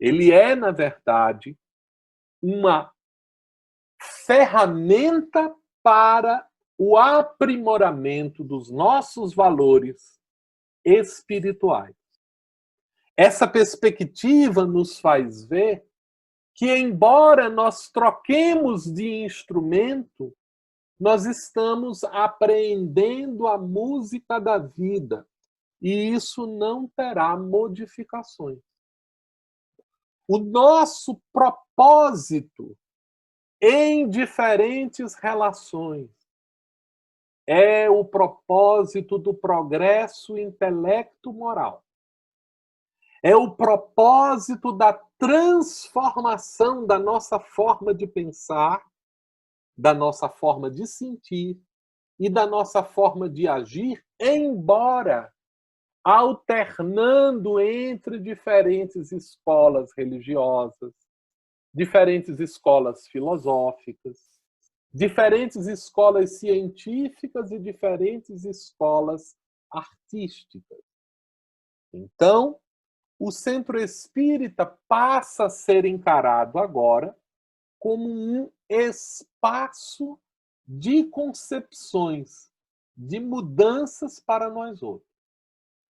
ele é, na verdade, uma ferramenta para o aprimoramento dos nossos valores espirituais. Essa perspectiva nos faz ver que, embora nós troquemos de instrumento, nós estamos apreendendo a música da vida, e isso não terá modificações. O nosso propósito em diferentes relações é o propósito do progresso intelecto-moral. É o propósito da transformação da nossa forma de pensar, da nossa forma de sentir e da nossa forma de agir, embora alternando entre diferentes escolas religiosas, diferentes escolas filosóficas, diferentes escolas científicas e diferentes escolas artísticas. Então, o centro espírita passa a ser encarado agora como um espaço de concepções, de mudanças para nós outros.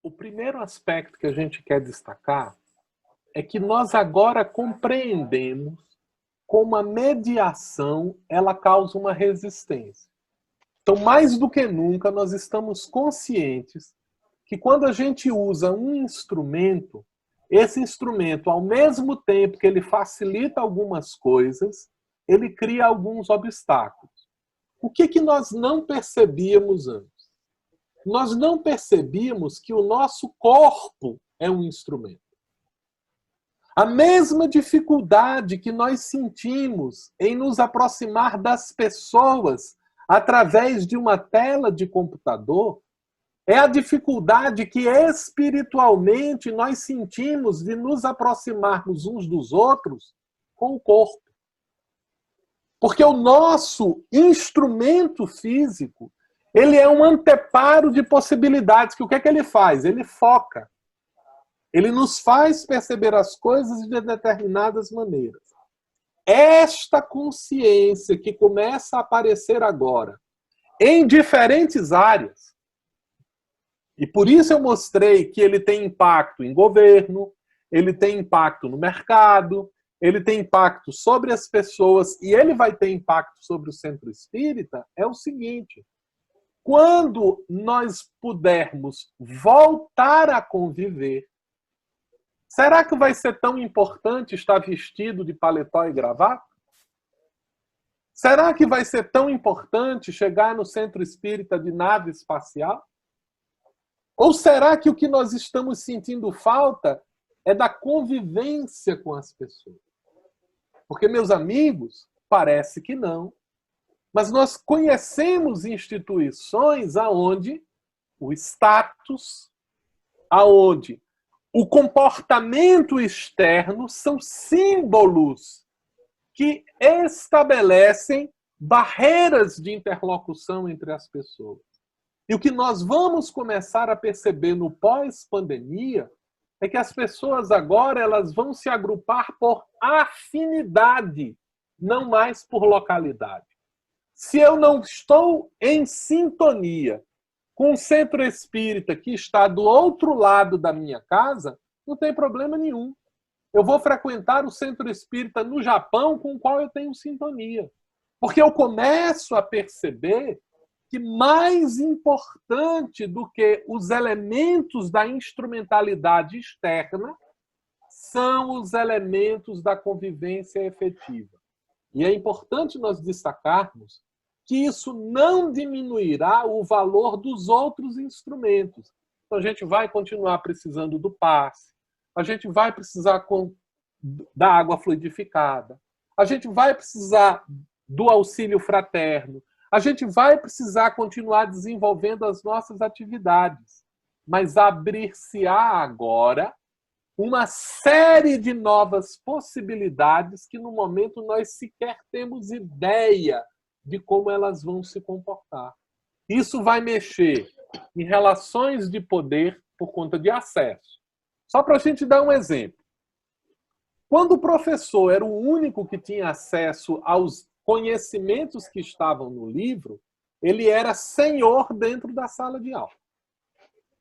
O primeiro aspecto que a gente quer destacar é que nós agora compreendemos como a mediação ela causa uma resistência. Então, mais do que nunca, nós estamos conscientes que quando a gente usa um instrumento, esse instrumento, ao mesmo tempo que ele facilita algumas coisas, ele cria alguns obstáculos. O que nós não percebíamos antes? Nós não percebíamos que o nosso corpo é um instrumento. A mesma dificuldade que nós sentimos em nos aproximar das pessoas através de uma tela de computador é a dificuldade que espiritualmente nós sentimos de nos aproximarmos uns dos outros com o corpo. Porque o nosso instrumento físico, ele é um anteparo de possibilidades, que o que é que ele faz? Ele foca. Ele nos faz perceber as coisas de determinadas maneiras. Esta consciência que começa a aparecer agora, em diferentes áreas, e por isso eu mostrei que ele tem impacto em governo, ele tem impacto no mercado, ele tem impacto sobre as pessoas, e ele vai ter impacto sobre o centro espírita, é o seguinte: quando nós pudermos voltar a conviver, será que vai ser tão importante estar vestido de paletó e gravata? Será que vai ser tão importante chegar no centro espírita de nave espacial? Ou será que o que nós estamos sentindo falta é da convivência com as pessoas? Porque, meus amigos, parece que não. Mas nós conhecemos instituições aonde o status, aonde o comportamento externo são símbolos que estabelecem barreiras de interlocução entre as pessoas. E o que nós vamos começar a perceber no pós-pandemia é que as pessoas agora elas vão se agrupar por afinidade, não mais por localidade. Se eu não estou em sintonia com um centro espírita que está do outro lado da minha casa, não tem problema nenhum. Eu vou frequentar o centro espírita no Japão com o qual eu tenho sintonia. Porque eu começo a perceber que mais importante do que os elementos da instrumentalidade externa são os elementos da convivência efetiva. E é importante nós destacarmos que isso não diminuirá o valor dos outros instrumentos. Então, a gente vai continuar precisando do passe, a gente vai precisar da água fluidificada, a gente vai precisar do auxílio fraterno, a gente vai precisar continuar desenvolvendo as nossas atividades, mas abrir-se-á agora uma série de novas possibilidades que, no momento, nós sequer temos ideia de como elas vão se comportar. Isso vai mexer em relações de poder por conta de acesso. Só para a gente dar um exemplo. Quando o professor era o único que tinha acesso aos conhecimentos que estavam no livro, ele era senhor dentro da sala de aula.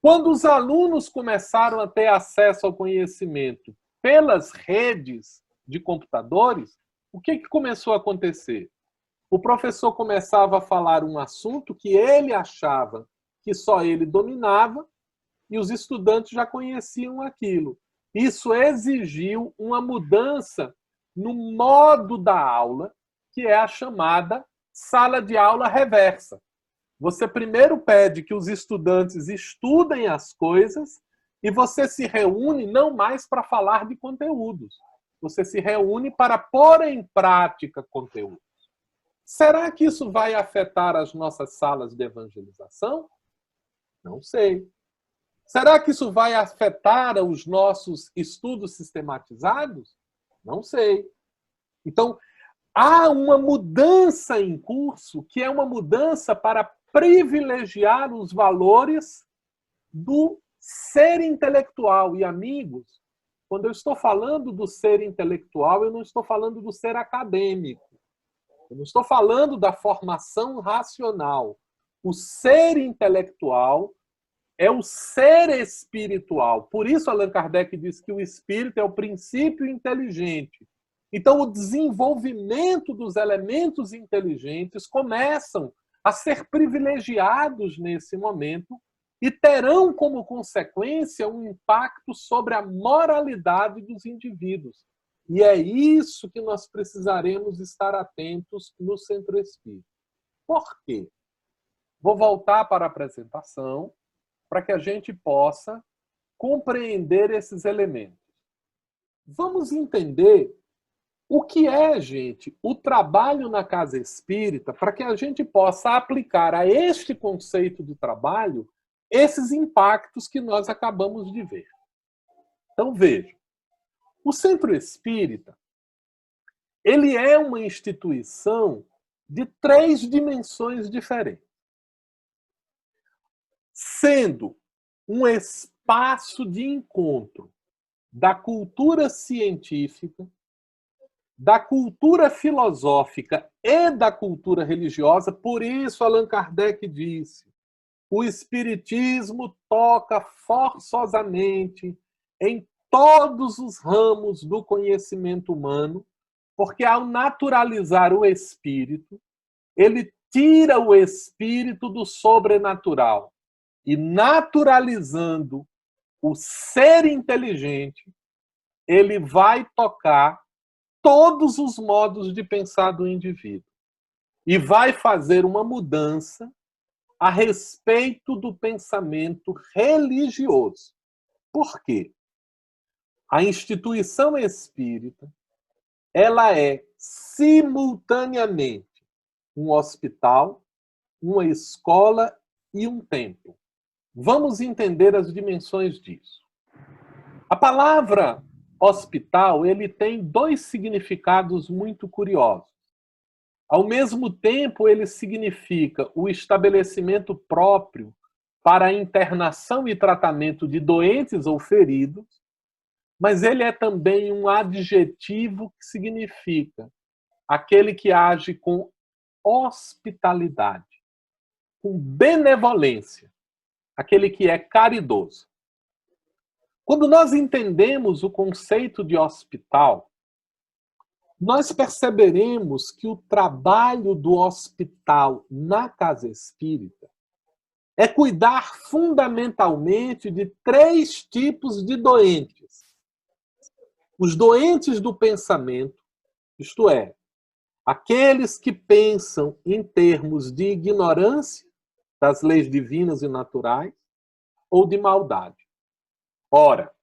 Quando os alunos começaram a ter acesso ao conhecimento pelas redes de computadores, o que começou a acontecer? O professor começava a falar um assunto que ele achava que só ele dominava e os estudantes já conheciam aquilo. Isso exigiu uma mudança no modo da aula, que é a chamada sala de aula reversa. Você primeiro pede que os estudantes estudem as coisas e você se reúne não mais para falar de conteúdos. Você se reúne para pôr em prática conteúdos. Será que isso vai afetar as nossas salas de evangelização? Não sei. Será que isso vai afetar os nossos estudos sistematizados? Não sei. Então, há uma mudança em curso que é uma mudança para privilegiar os valores do ser intelectual. E, amigos, quando eu estou falando do ser intelectual, eu não estou falando do ser acadêmico. Eu não estou falando da formação racional. O ser intelectual é o ser espiritual. Por isso, Allan Kardec diz que o espírito é o princípio inteligente. Então, o desenvolvimento dos elementos inteligentes começam a ser privilegiados nesse momento e terão como consequência um impacto sobre a moralidade dos indivíduos. E é isso que nós precisaremos estar atentos no Centro Espírita. Por quê? Vou voltar para a apresentação para que a gente possa compreender esses elementos. Vamos entender o que é, gente, o trabalho na casa espírita para que a gente possa aplicar a este conceito de trabalho esses impactos que nós acabamos de ver. Então, vejam. O Centro Espírita, ele é uma instituição de 3 dimensões diferentes. Sendo um espaço de encontro da cultura científica, da cultura filosófica e da cultura religiosa. Por isso, Allan Kardec disse, o Espiritismo toca forçosamente em todos os ramos do conhecimento humano, porque ao naturalizar o espírito, ele tira o espírito do sobrenatural e naturalizando o ser inteligente, ele vai tocar todos os modos de pensar do indivíduo e vai fazer uma mudança a respeito do pensamento religioso. Por quê? A instituição espírita, ela é simultaneamente um hospital, uma escola e um templo. Vamos entender as dimensões disso. A palavra hospital, ele tem 2 significados muito curiosos. Ao mesmo tempo, ele significa o estabelecimento próprio para a internação e tratamento de doentes ou feridos, mas ele é também um adjetivo que significa aquele que age com hospitalidade, com benevolência, aquele que é caridoso. Quando nós entendemos o conceito de hospital, nós perceberemos que o trabalho do hospital na casa espírita é cuidar fundamentalmente de 3 tipos de doentes. Os doentes do pensamento, isto é, aqueles que pensam em termos de ignorância das leis divinas e naturais ou de maldade. Ora,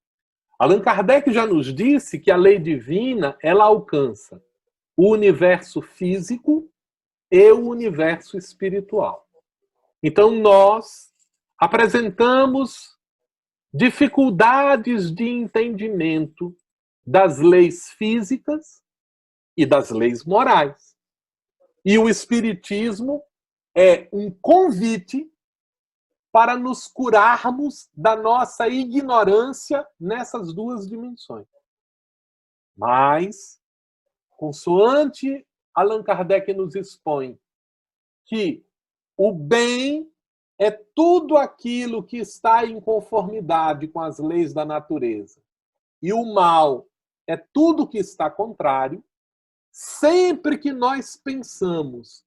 Allan Kardec já nos disse que a lei divina, ela alcança o universo físico e o universo espiritual. Então nós apresentamos dificuldades de entendimento das leis físicas e das leis morais. E o espiritismo é um convite para nos curarmos da nossa ignorância nessas 2 dimensões. Mas, consoante Allan Kardec nos expõe que o bem é tudo aquilo que está em conformidade com as leis da natureza e o mal é tudo que está contrário, sempre que nós pensamos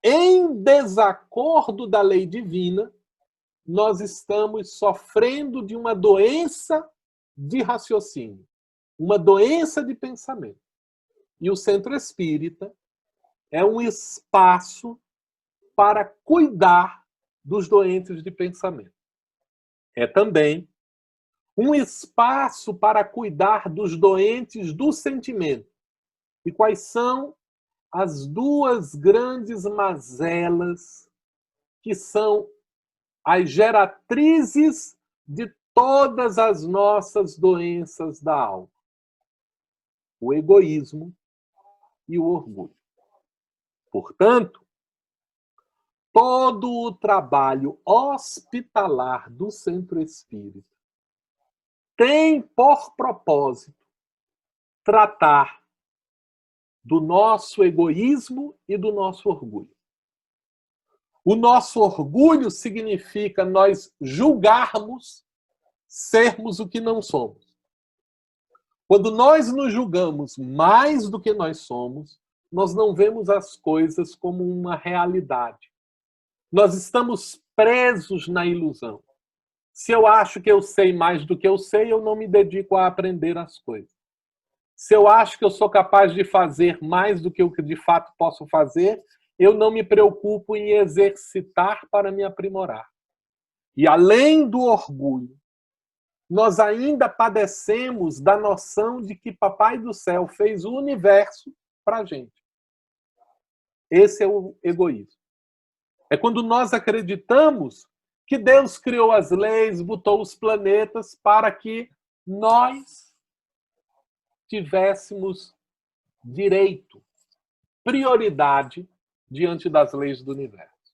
em desacordo da lei divina, nós estamos sofrendo de uma doença de raciocínio, uma doença de pensamento. E o centro espírita é um espaço para cuidar dos doentes de pensamento. É também um espaço para cuidar dos doentes do sentimento. E quais são as 2 grandes mazelas que são as geratrizes de todas as nossas doenças da alma? O egoísmo e o orgulho. Portanto, todo o trabalho hospitalar do centro espírita tem por propósito tratar do nosso egoísmo e do nosso orgulho. O nosso orgulho significa nós julgarmos sermos o que não somos. Quando nós nos julgamos mais do que nós somos, nós não vemos as coisas como uma realidade. Nós estamos presos na ilusão. Se eu acho que eu sei mais do que eu sei, eu não me dedico a aprender as coisas. Se eu acho que eu sou capaz de fazer mais do que eu de fato posso fazer, eu não me preocupo em exercitar para me aprimorar. E além do orgulho, nós ainda padecemos da noção de que Papai do Céu fez o universo para a gente. Esse é o egoísmo. É quando nós acreditamos que Deus criou as leis, botou os planetas para que nós tivéssemos direito, prioridade diante das leis do universo.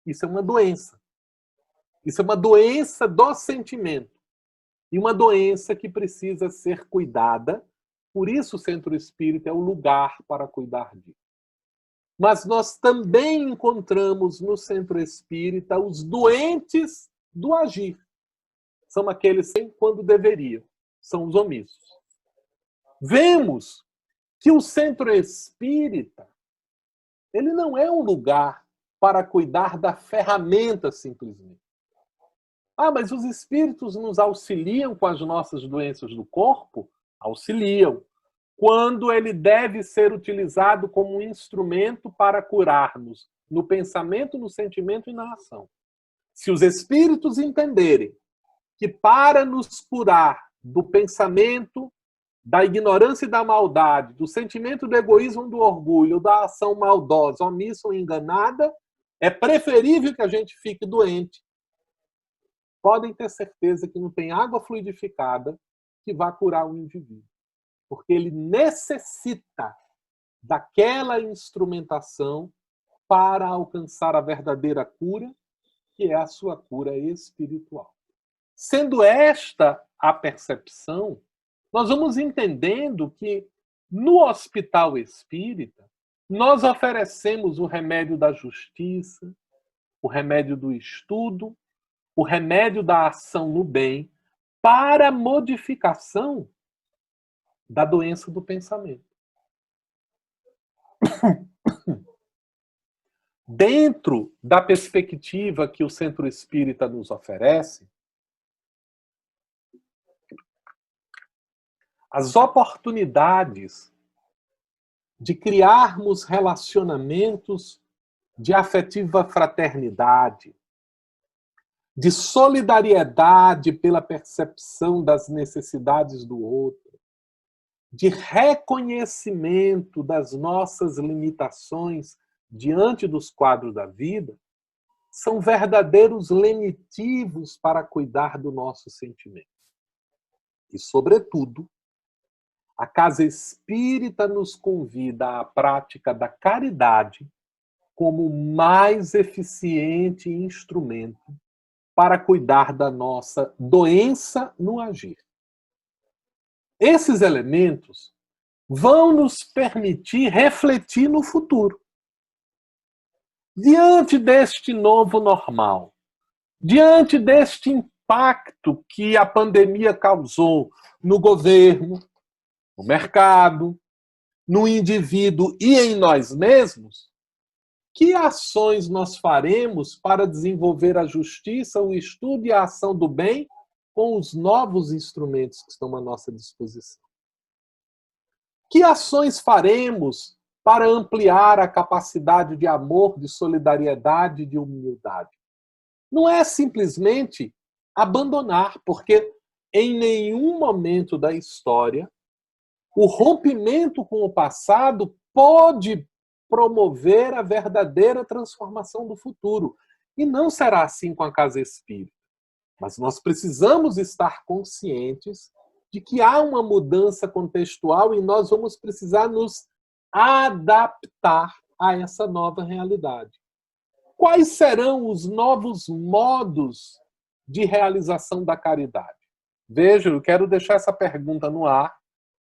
Isso é uma doença. Isso é uma doença do sentimento. E uma doença que precisa ser cuidada. Por isso o centro espírita é o lugar para cuidar disso. Mas nós também encontramos no centro espírita os doentes do agir. São aqueles sem quando deveriam. São os omissos. Vemos que o centro espírita ele não é um lugar para cuidar da ferramenta simplesmente. Ah, mas os espíritos nos auxiliam com as nossas doenças do corpo? Auxiliam. Quando ele deve ser utilizado como um instrumento para curar-nos no pensamento, no sentimento e na ação. Se os espíritos entenderem que para nos curar do pensamento, da ignorância e da maldade, do sentimento do egoísmo e do orgulho, da ação maldosa, omissa ou enganada, é preferível que a gente fique doente. Podem ter certeza que não tem água fluidificada que vá curar o indivíduo. Porque ele necessita daquela instrumentação para alcançar a verdadeira cura, que é a sua cura espiritual. Sendo esta a percepção, nós vamos entendendo que no hospital espírita, nós oferecemos o remédio da justiça, o remédio do estudo, o remédio da ação no bem, para a modificação da doença do pensamento. Dentro da perspectiva que o Centro Espírita nos oferece, as oportunidades de criarmos relacionamentos de afetiva fraternidade, de solidariedade pela percepção das necessidades do outro, de reconhecimento das nossas limitações diante dos quadros da vida, são verdadeiros lenitivos para cuidar do nosso sentimento. E, sobretudo, a Casa Espírita nos convida à prática da caridade como o mais eficiente instrumento para cuidar da nossa doença no agir. Esses elementos vão nos permitir refletir no futuro. Diante deste novo normal, diante deste impacto que a pandemia causou no governo, no mercado, no indivíduo e em nós mesmos, que ações nós faremos para desenvolver a justiça, o estudo e a ação do bem com os novos instrumentos que estão à nossa disposição? Que ações faremos para ampliar a capacidade de amor, de solidariedade e de humildade? Não é simplesmente abandonar, porque em nenhum momento da história o rompimento com o passado pode promover a verdadeira transformação do futuro. E não será assim com a Casa Espírita. Mas nós precisamos estar conscientes de que há uma mudança contextual e nós vamos precisar nos adaptar a essa nova realidade. Quais serão os novos modos de realização da caridade? Veja, eu quero deixar essa pergunta no ar,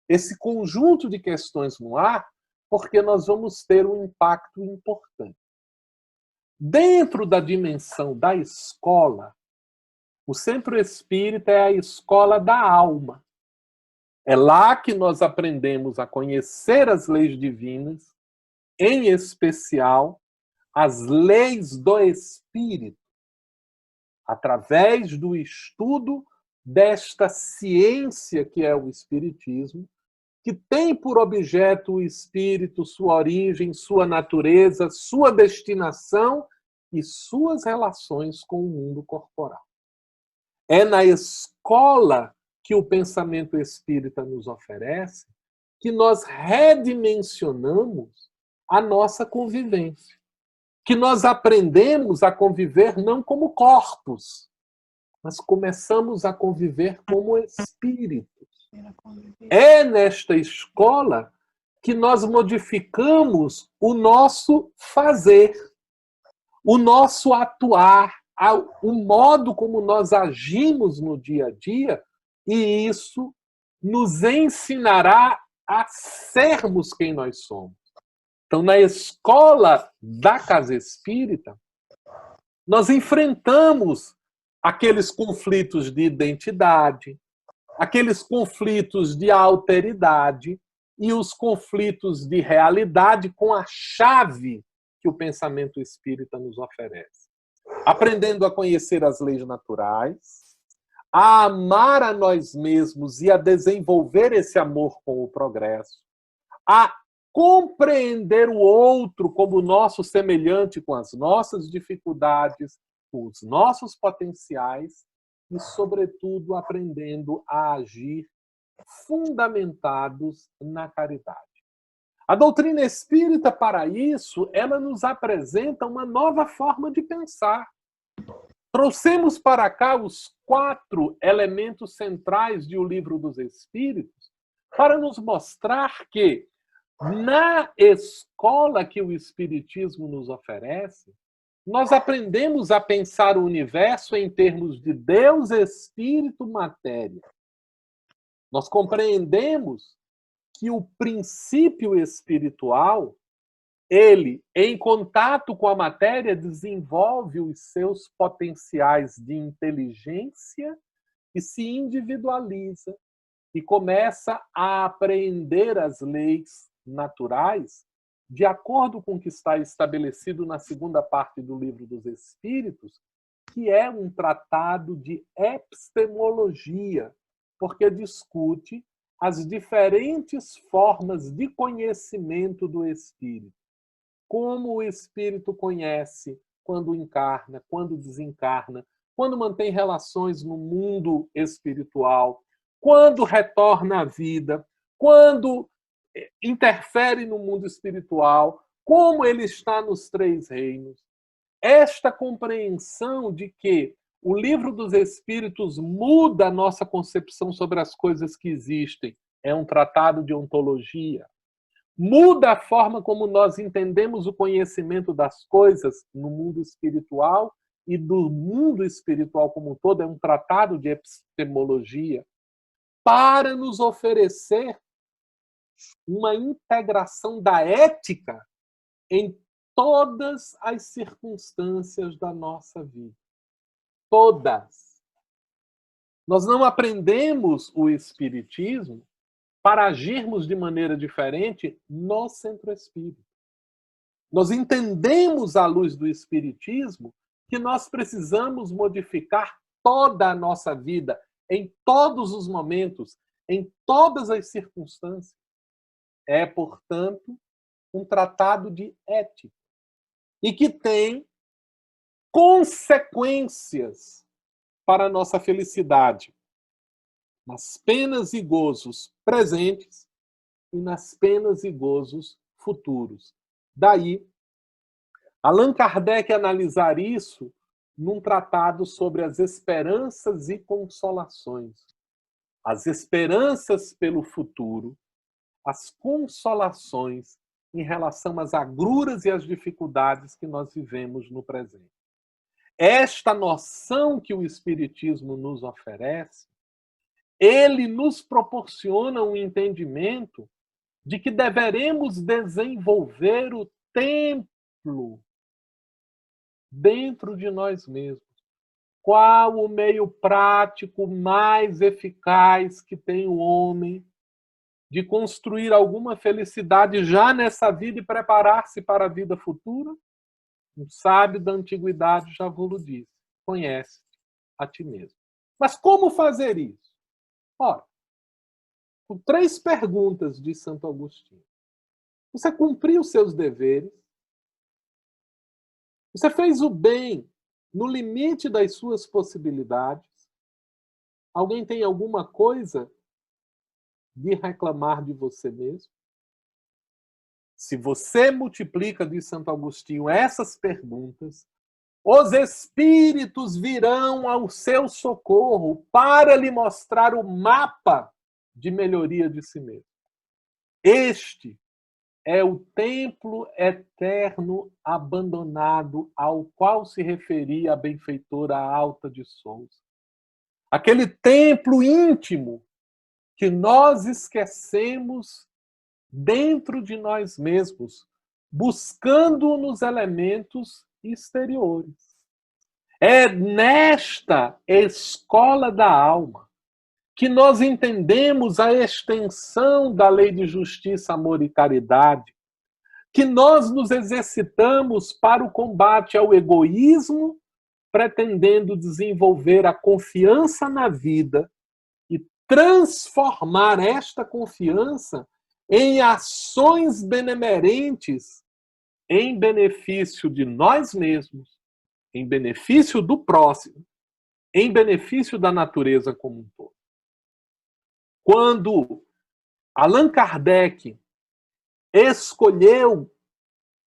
esse conjunto de questões no ar, porque nós vamos ter um impacto importante. Dentro da dimensão da escola, o Centro Espírita é a escola da alma. É lá que nós aprendemos a conhecer as leis divinas, em especial as leis do Espírito, através do estudo desta ciência que é o Espiritismo, que tem por objeto o espírito, sua origem, sua natureza, sua destinação e suas relações com o mundo corporal. É na escola que o pensamento espírita nos oferece que nós redimensionamos a nossa convivência, que nós aprendemos a conviver não como corpos, mas começamos a conviver como espíritos. É nesta escola que nós modificamos o nosso fazer, o nosso atuar, o modo como nós agimos no dia a dia, e isso nos ensinará a sermos quem nós somos. Então, na escola da Casa Espírita, nós enfrentamos aqueles conflitos de identidade, aqueles conflitos de alteridade e os conflitos de realidade com a chave que o pensamento espírita nos oferece. Aprendendo a conhecer as leis naturais, a amar a nós mesmos e a desenvolver esse amor com o progresso, a compreender o outro como nosso semelhante com as nossas dificuldades, com os nossos potenciais, e, sobretudo, aprendendo a agir fundamentados na caridade. A doutrina espírita, para isso, ela nos apresenta uma nova forma de pensar. Trouxemos para cá os 4 elementos centrais de O Livro dos Espíritos para nos mostrar que, na escola que o Espiritismo nos oferece, nós aprendemos a pensar o universo em termos de Deus, Espírito, matéria. Nós compreendemos que o princípio espiritual, ele, em contato com a matéria, desenvolve os seus potenciais de inteligência e se individualiza e começa a apreender as leis naturais de acordo com o que está estabelecido na segunda parte do Livro dos Espíritos, que é um tratado de epistemologia, porque discute as diferentes formas de conhecimento do espírito. Como o espírito conhece quando encarna, quando desencarna, quando mantém relações no mundo espiritual, quando retorna à vida, quando interfere no mundo espiritual, como ele está nos três reinos. Esta compreensão de que o Livro dos Espíritos muda a nossa concepção sobre as coisas que existem, é um tratado de ontologia, muda a forma como nós entendemos o conhecimento das coisas no mundo espiritual e do mundo espiritual como um todo, é um tratado de epistemologia, para nos oferecer uma integração da ética em todas as circunstâncias da nossa vida. Todas. Nós não aprendemos o Espiritismo para agirmos de maneira diferente no centro espírita. Nós entendemos, à luz do Espiritismo, que nós precisamos modificar toda a nossa vida, em todos os momentos, em todas as circunstâncias. É, portanto, um tratado de ética e que tem consequências para a nossa felicidade nas penas e gozos presentes e nas penas e gozos futuros. Daí, Allan Kardec analisar isso num tratado sobre as esperanças e consolações. As esperanças pelo futuro, as consolações em relação às agruras e às dificuldades que nós vivemos no presente. Esta noção que o Espiritismo nos oferece, ele nos proporciona um entendimento de que deveremos desenvolver o templo dentro de nós mesmos. Qual o meio prático mais eficaz que tem o homem de construir alguma felicidade já nessa vida e preparar-se para a vida futura? Um sábio da antiguidade já vos disse: conhece a ti mesmo. Mas como fazer isso? Ora, com 3 perguntas de Santo Agostinho. Você cumpriu os seus deveres? Você fez o bem no limite das suas possibilidades? Alguém tem alguma coisa de reclamar de você mesmo? Se você multiplica, diz Santo Agostinho, essas perguntas, os espíritos virão ao seu socorro para lhe mostrar o mapa de melhoria de si mesmo. Este é o templo eterno abandonado ao qual se referia a benfeitora Alta de Souza. Aquele templo íntimo que nós esquecemos dentro de nós mesmos, buscando nos elementos exteriores. É nesta escola da alma que nós entendemos a extensão da lei de justiça, amor e caridade, que nós nos exercitamos para o combate ao egoísmo, pretendendo desenvolver a confiança na vida e transformar esta confiança em ações benemerentes em benefício de nós mesmos, em benefício do próximo, em benefício da natureza como um todo. Quando Allan Kardec escolheu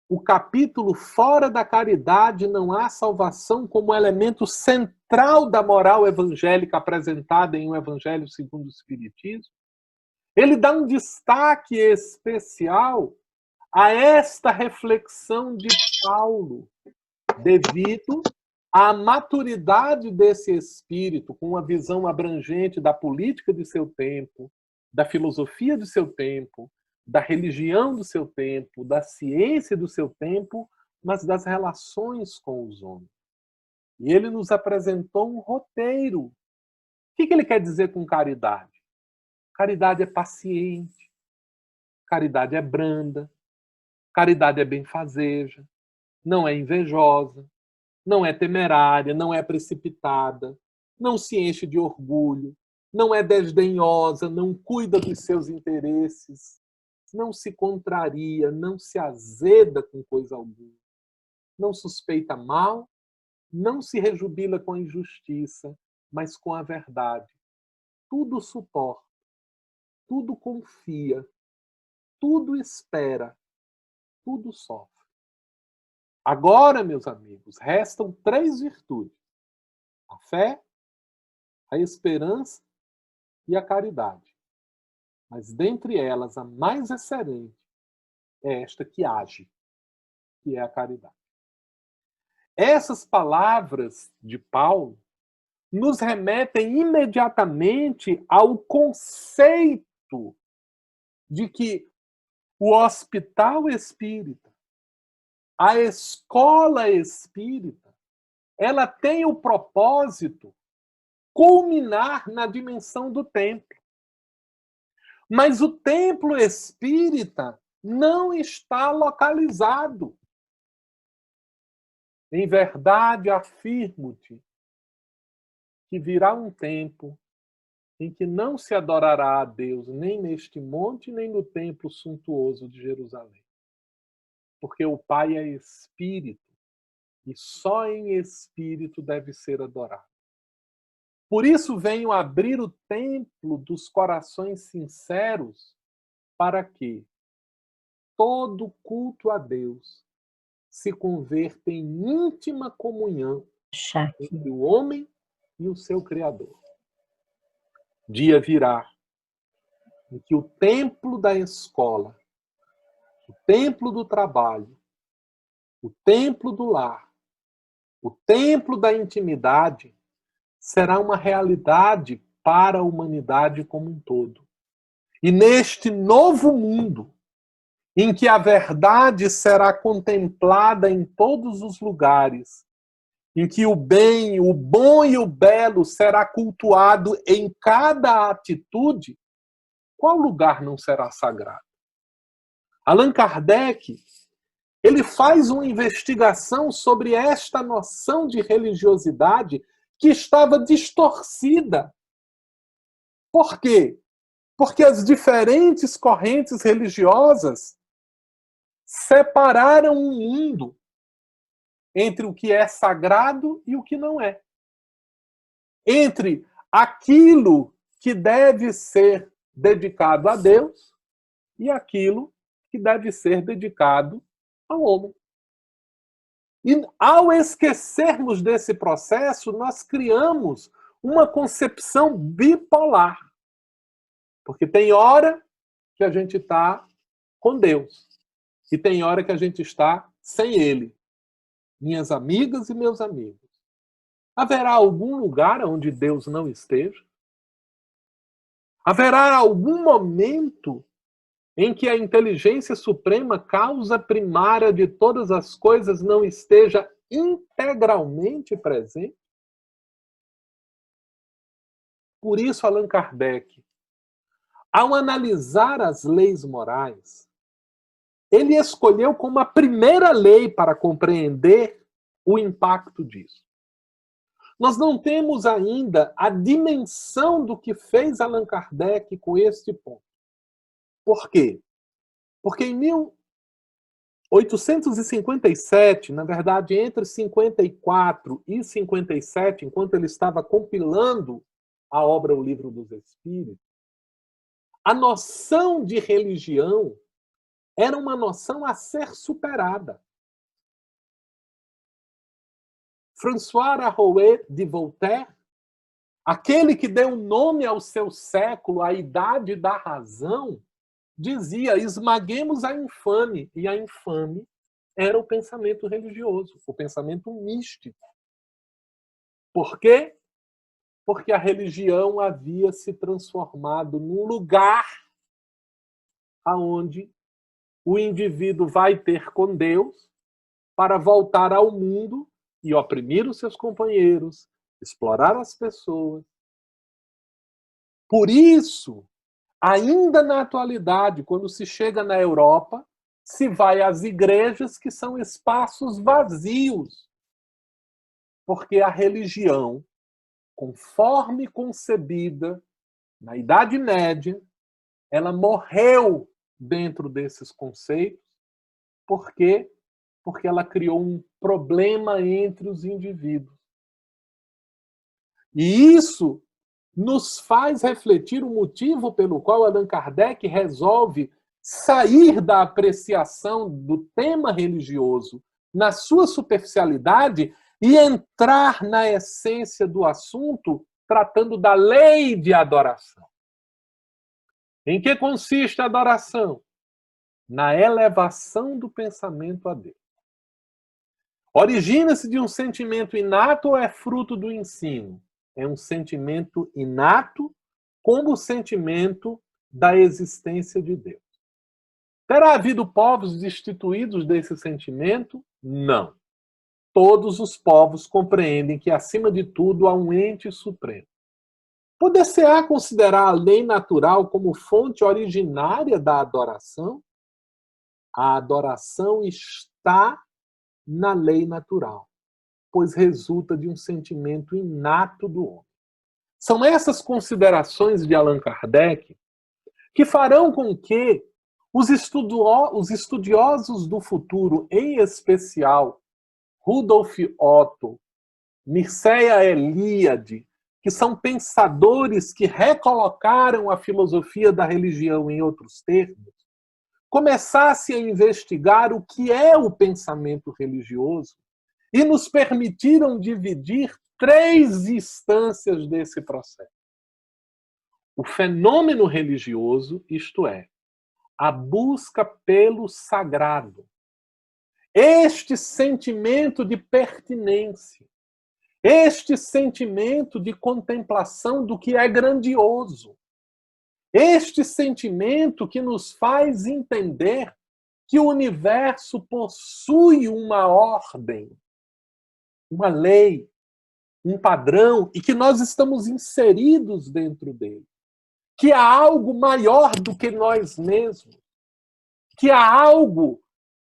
o capítulo Fora da Caridade não há salvação como elemento central da moral evangélica apresentada em O Evangelho segundo o Espiritismo, ele dá um destaque especial a esta reflexão de Paulo, devido à maturidade desse espírito, com uma visão abrangente da política de seu tempo, da filosofia de seu tempo, da religião do seu tempo, da ciência do seu tempo, mas das relações com os homens. E ele nos apresentou um roteiro. O que ele quer dizer com caridade? Caridade é paciente, caridade é branda, Caridade é benfazeja, não é invejosa, não é temerária, não é precipitada, não se enche de orgulho, não é desdenhosa, não cuida dos seus interesses, não se contraria, não se azeda com coisa alguma, não suspeita mal, não se rejubila com a injustiça, mas com a verdade. Tudo suporta, tudo confia, tudo espera, tudo sofre. Agora, meus amigos, restam 3 virtudes: a fé, a esperança e a caridade. Mas dentre elas, a mais excelente é esta que age, que é a caridade. Essas palavras de Paulo nos remetem imediatamente ao conceito de que o hospital espírita, a escola espírita, ela tem o propósito culminar na dimensão do templo. Mas o templo espírita não está localizado. Em verdade, afirmo-te que virá um tempo em que não se adorará a Deus nem neste monte, nem no templo suntuoso de Jerusalém. Porque o Pai é espírito, e só em espírito deve ser adorado. Por isso venho abrir o templo dos corações sinceros, para que todo culto a Deus se converta em íntima comunhão entre o homem e o seu Criador. Dia virá em que o templo da escola, o templo do trabalho, o templo do lar, o templo da intimidade será uma realidade para a humanidade como um todo. E neste novo mundo, em que a verdade será contemplada em todos os lugares, em que o bem, o bom e o belo será cultuado em cada atitude, qual lugar não será sagrado? Allan Kardec, ele faz uma investigação sobre esta noção de religiosidade que estava distorcida. Por quê? Porque as diferentes correntes religiosas separaram o mundo entre o que é sagrado e o que não é. Entre aquilo que deve ser dedicado a Deus e aquilo que deve ser dedicado ao homem. E ao esquecermos desse processo, nós criamos uma concepção bipolar. Porque tem hora que a gente está com Deus e tem hora que a gente está sem Ele. Minhas amigas e meus amigos, haverá algum lugar onde Deus não esteja? Haverá algum momento em que a inteligência suprema, causa primária de todas as coisas, não esteja integralmente presente? Por isso, Allan Kardec, ao analisar as leis morais, ele escolheu como a primeira lei para compreender o impacto disso. Nós não temos ainda a dimensão do que fez Allan Kardec com este ponto. Por quê? Porque em 1857, na verdade, entre 54 e 57, enquanto ele estava compilando a obra O Livro dos Espíritos, a noção de religião era uma noção a ser superada. François Arouet de Voltaire, aquele que deu nome ao seu século, a Idade da Razão, dizia: esmaguemos a infame. E a infame era o pensamento religioso, o pensamento místico. Por quê? Porque a religião havia se transformado num lugar aonde o indivíduo vai ter com Deus para voltar ao mundo e oprimir os seus companheiros, explorar as pessoas. Por isso, ainda na atualidade, quando se chega na Europa, se vai às igrejas, que são espaços vazios. Porque a religião, conforme concebida na Idade Média, ela morreu dentro desses conceitos. Por quê? Porque ela criou um problema entre os indivíduos. E isso nos faz refletir o motivo pelo qual Allan Kardec resolve sair da apreciação do tema religioso na sua superficialidade e entrar na essência do assunto, tratando da lei de adoração. Em que consiste a adoração? Na elevação do pensamento a Deus. Origina-se de um sentimento inato ou é fruto do ensino? É um sentimento inato, como o sentimento da existência de Deus. Terá havido povos destituídos desse sentimento? Não. Todos os povos compreendem que, acima de tudo, há um ente supremo. Poder-se-á considerar a lei natural como fonte originária da adoração? A adoração está na lei natural, pois resulta de um sentimento inato do homem. São essas considerações de Allan Kardec que farão com que os estudiosos do futuro, em especial Rudolf Otto, Mircea Eliade, que são pensadores que recolocaram a filosofia da religião em outros termos, começassem a investigar o que é o pensamento religioso e nos permitiram dividir 3 instâncias desse processo. O fenômeno religioso, isto é, a busca pelo sagrado. Este sentimento de pertinência, este sentimento de contemplação do que é grandioso, este sentimento que nos faz entender que o universo possui uma ordem, uma lei, um padrão, e que nós estamos inseridos dentro dele. Que há algo maior do que nós mesmos. Que há algo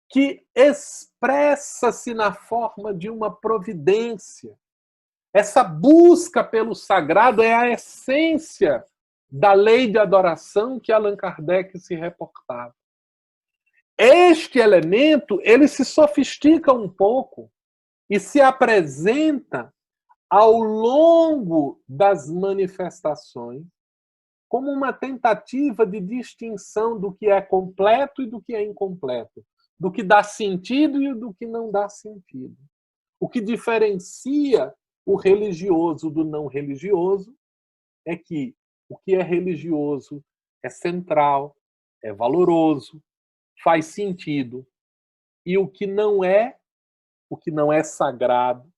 que expressa-se na forma de uma providência. Essa busca pelo sagrado é a essência da lei de adoração que Allan Kardec se reportava. Este elemento, ele se sofistica um pouco e se apresenta ao longo das manifestações como uma tentativa de distinção do que é completo e do que é incompleto, do que dá sentido e do que não dá sentido. O que diferencia o religioso do não religioso é que o que é religioso é central, é valoroso, faz sentido, e o que não é sagrado,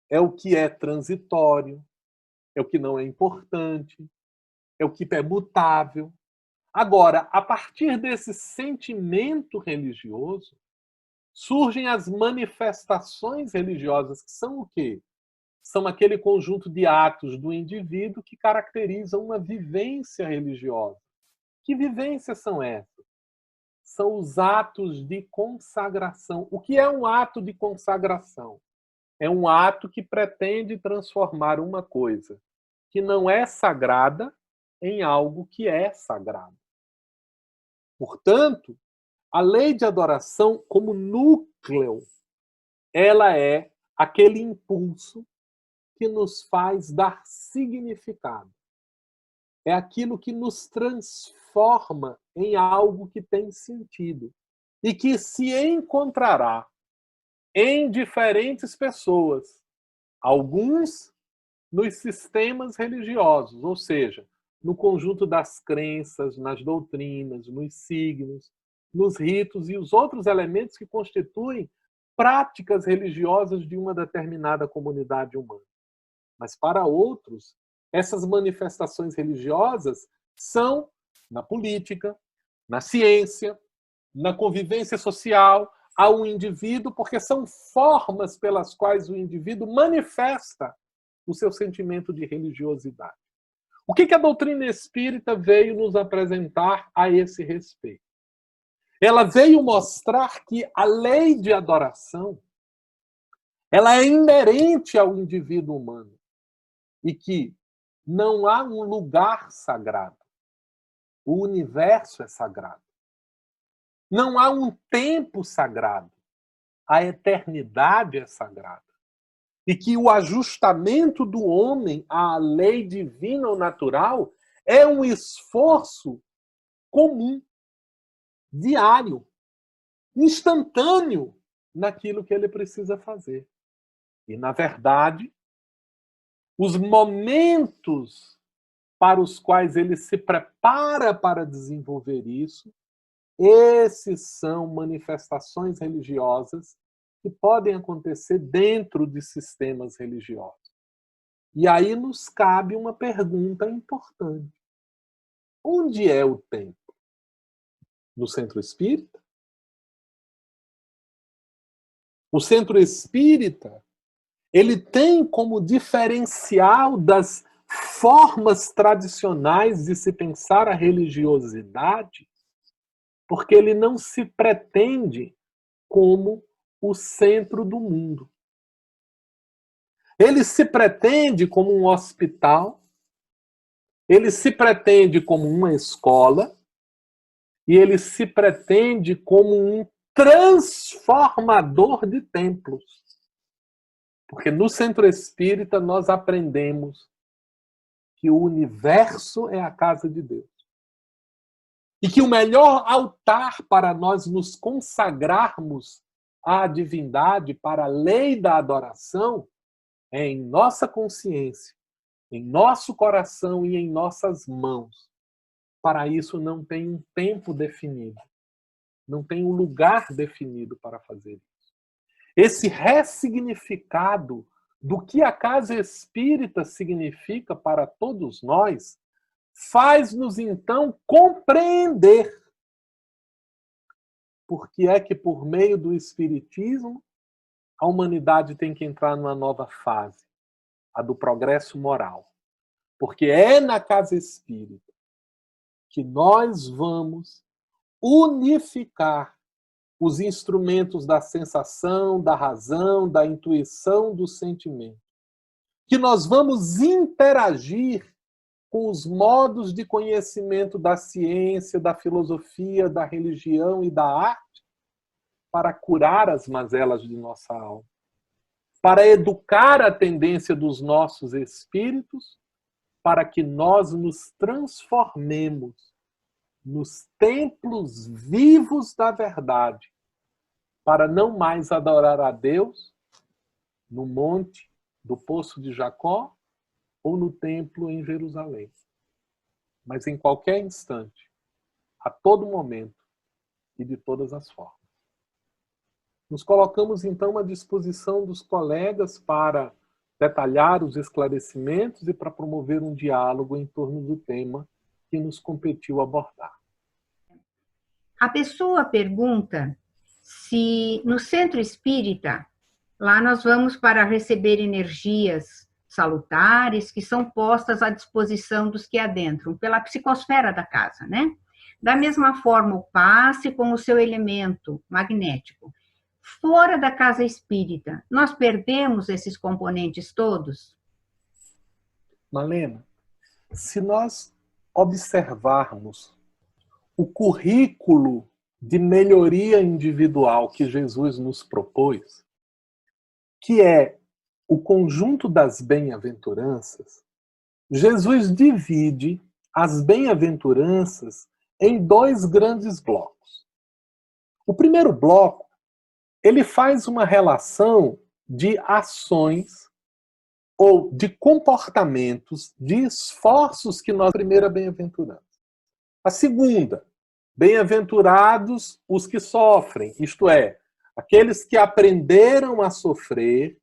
é o que é transitório, é o que não é importante, é o que é mutável. Agora, a partir desse sentimento religioso, surgem as manifestações religiosas, que são o quê? São aquele conjunto de atos do indivíduo que caracterizam uma vivência religiosa. Que vivências são essas? São os atos de consagração. O que é um ato de consagração? É um ato que pretende transformar uma coisa que não é sagrada em algo que é sagrado. Portanto, a lei de adoração, como núcleo, ela é aquele impulso que nos faz dar significado. É aquilo que nos transforma em algo que tem sentido e que se encontrará em diferentes pessoas, alguns nos sistemas religiosos, ou seja, no conjunto das crenças, nas doutrinas, nos signos, nos ritos e os outros elementos que constituem práticas religiosas de uma determinada comunidade humana. Mas para outros, essas manifestações religiosas são na política, na ciência, na convivência social ao indivíduo, porque são formas pelas quais o indivíduo manifesta o seu sentimento de religiosidade. O que a doutrina espírita veio nos apresentar a esse respeito? Ela veio mostrar que a lei de adoração ela é inerente ao indivíduo humano e que não há um lugar sagrado. O universo é sagrado. Não há um tempo sagrado. A eternidade é sagrada. E que o ajustamento do homem à lei divina ou natural é um esforço comum, diário, instantâneo naquilo que ele precisa fazer. E, na verdade, os momentos para os quais ele se prepara para desenvolver isso, esses são manifestações religiosas que podem acontecer dentro de sistemas religiosos. E aí nos cabe uma pergunta importante. Onde é o templo? No centro espírita? O centro espírita, ele tem como diferencial das formas tradicionais de se pensar a religiosidade, porque ele não se pretende como o centro do mundo. Ele se pretende como um hospital, ele se pretende como uma escola, e ele se pretende como um transformador de templos. Porque no centro espírita nós aprendemos que o universo é a casa de Deus. E que o melhor altar para nós nos consagrarmos à divindade, para a lei da adoração, é em nossa consciência, em nosso coração e em nossas mãos. Para isso não tem um tempo definido, não tem um lugar definido para fazer isso. Esse ressignificado do que a casa espírita significa para todos nós faz-nos então compreender por que é que, por meio do espiritismo, a humanidade tem que entrar numa nova fase, a do progresso moral. Porque é na casa espírita que nós vamos unificar os instrumentos da sensação, da razão, da intuição, do sentimento. Que nós vamos interagir com os modos de conhecimento da ciência, da filosofia, da religião e da arte para curar as mazelas de nossa alma, para educar a tendência dos nossos espíritos, para que nós nos transformemos nos templos vivos da verdade, para não mais adorar a Deus no monte do Poço de Jacó ou no templo em Jerusalém, mas em qualquer instante, a todo momento e de todas as formas. Nos colocamos então à disposição dos colegas para detalhar os esclarecimentos e para promover um diálogo em torno do tema que nos competiu abordar. A pessoa pergunta se no centro espírita, lá nós vamos para receber energias salutares que são postas à disposição dos que adentram, pela psicosfera da casa, né? Da mesma forma, o passe com o seu elemento magnético. Fora da casa espírita, nós perdemos esses componentes todos? Malena, se nós observarmos o currículo de melhoria individual que Jesus nos propôs, que é o conjunto das bem-aventuranças, Jesus divide as bem-aventuranças em dois grandes blocos. O primeiro bloco, ele faz uma relação de ações ou de comportamentos, de esforços que nós primeira bem-aventurança. A segunda, bem-aventurados os que sofrem, isto é, aqueles que aprenderam a sofrer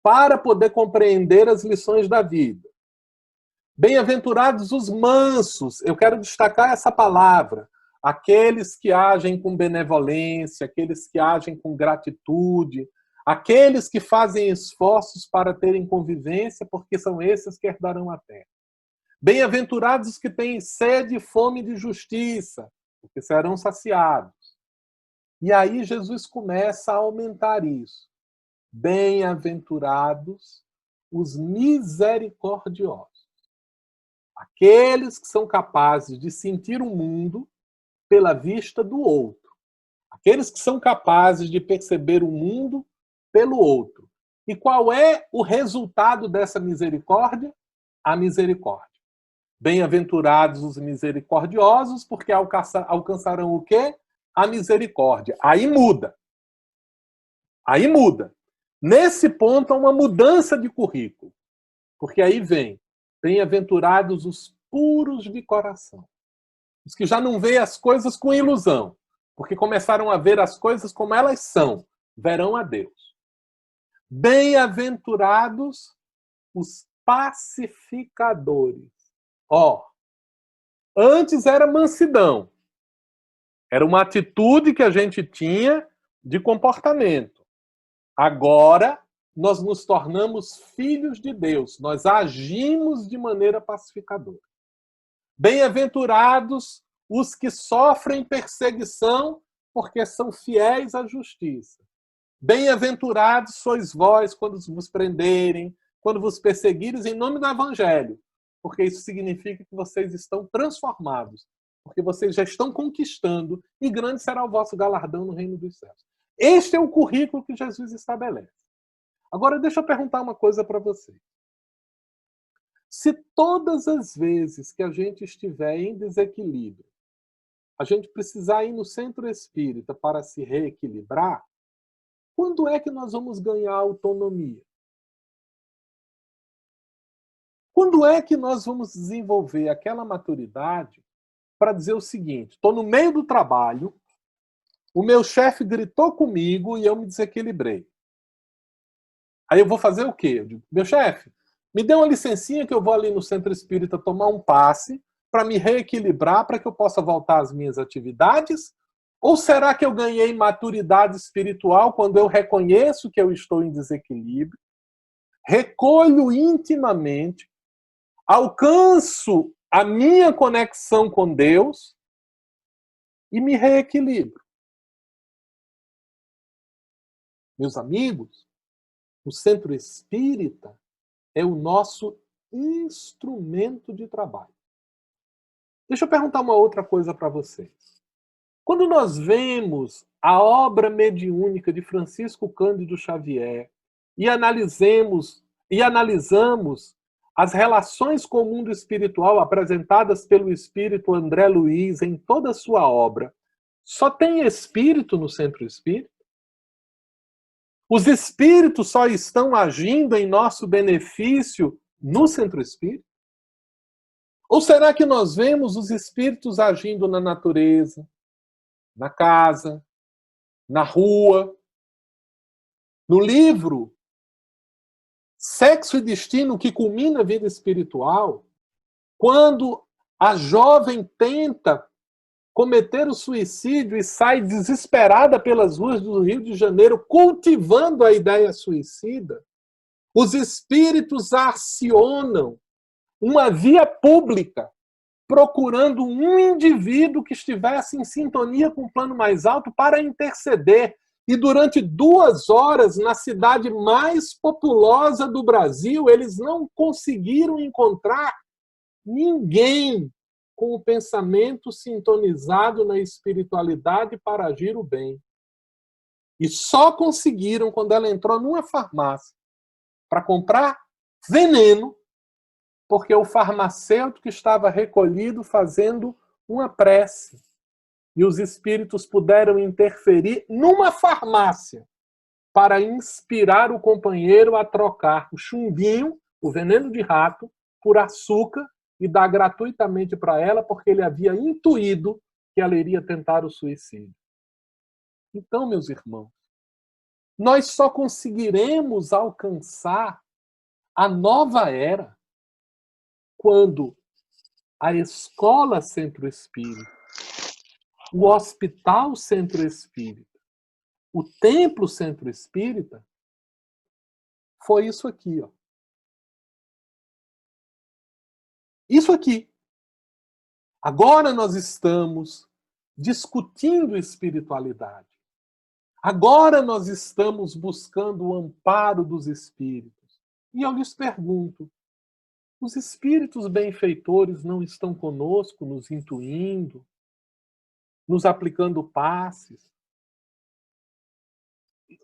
para poder compreender as lições da vida. Bem-aventurados os mansos, eu quero destacar essa palavra, aqueles que agem com benevolência, aqueles que agem com gratitude, aqueles que fazem esforços para terem convivência, porque são esses que herdarão a terra. Bem-aventurados os que têm sede e fome de justiça, porque serão saciados. E aí Jesus começa a aumentar isso. Bem-aventurados os misericordiosos. Aqueles que são capazes de sentir o mundo pela vista do outro. Aqueles que são capazes de perceber o mundo pelo outro. E qual é o resultado dessa misericórdia? A misericórdia. Bem-aventurados os misericordiosos, porque alcançarão o quê? A misericórdia. Aí muda. Aí muda. Nesse ponto, há uma mudança de currículo. Porque aí vem, bem-aventurados os puros de coração. Os que já não veem as coisas com ilusão, porque começaram a ver as coisas como elas são, verão a Deus. Bem-aventurados os pacificadores. Ó, antes era mansidão. Era uma atitude que a gente tinha de comportamento. Agora, nós nos tornamos filhos de Deus. Nós agimos de maneira pacificadora. Bem-aventurados os que sofrem perseguição, porque são fiéis à justiça. Bem-aventurados sois vós quando vos prenderem, quando vos perseguirem em nome do Evangelho, porque isso significa que vocês estão transformados, porque vocês já estão conquistando, e grande será o vosso galardão no reino dos céus. Este é o currículo que Jesus estabelece. Agora, deixa eu perguntar uma coisa para vocês. Se todas as vezes que a gente estiver em desequilíbrio, a gente precisar ir no centro espírita para se reequilibrar, quando é que nós vamos ganhar autonomia? Quando é que nós vamos desenvolver aquela maturidade para dizer o seguinte: estou no meio do trabalho, o meu chefe gritou comigo e eu me desequilibrei. Aí eu vou fazer o quê? Eu digo, meu chefe, me dê uma licencinha que eu vou ali no centro espírita tomar um passe para me reequilibrar, para que eu possa voltar às minhas atividades? Ou será que eu ganhei maturidade espiritual quando eu reconheço que eu estou em desequilíbrio, recolho intimamente, alcanço a minha conexão com Deus e me reequilibro? Meus amigos, o centro espírita é o nosso instrumento de trabalho. Deixa eu perguntar uma outra coisa para vocês. Quando nós vemos a obra mediúnica de Francisco Cândido Xavier e analisamos as relações com o mundo espiritual apresentadas pelo espírito André Luiz em toda a sua obra, só tem espírito no centro espírita? Os espíritos só estão agindo em nosso benefício no centro espírita? Ou será que nós vemos os espíritos agindo na natureza, na casa, na rua? No livro Sexo e Destino, que culmina a vida espiritual, quando a jovem tenta cometer o suicídio e sai desesperada pelas ruas do Rio de Janeiro, cultivando a ideia suicida, os espíritos acionam uma via pública, procurando um indivíduo que estivesse em sintonia com o plano mais alto para interceder. E durante 2 horas, na cidade mais populosa do Brasil, eles não conseguiram encontrar ninguém com o pensamento sintonizado na espiritualidade para agir o bem. E só conseguiram quando ela entrou numa farmácia para comprar veneno, porque o farmacêutico estava recolhido fazendo uma prece. E os espíritos puderam interferir numa farmácia para inspirar o companheiro a trocar o chumbinho, o veneno de rato, por açúcar e dar gratuitamente para ela, porque ele havia intuído que ela iria tentar o suicídio. Então, meus irmãos, nós só conseguiremos alcançar a nova era quando a escola Centro Espírita, o hospital Centro Espírita, o templo Centro Espírita, foi isso aqui, ó. Isso aqui. Agora nós estamos discutindo espiritualidade. Agora nós estamos buscando o amparo dos espíritos. E eu lhes pergunto, os espíritos benfeitores não estão conosco, nos intuindo, nos aplicando passes?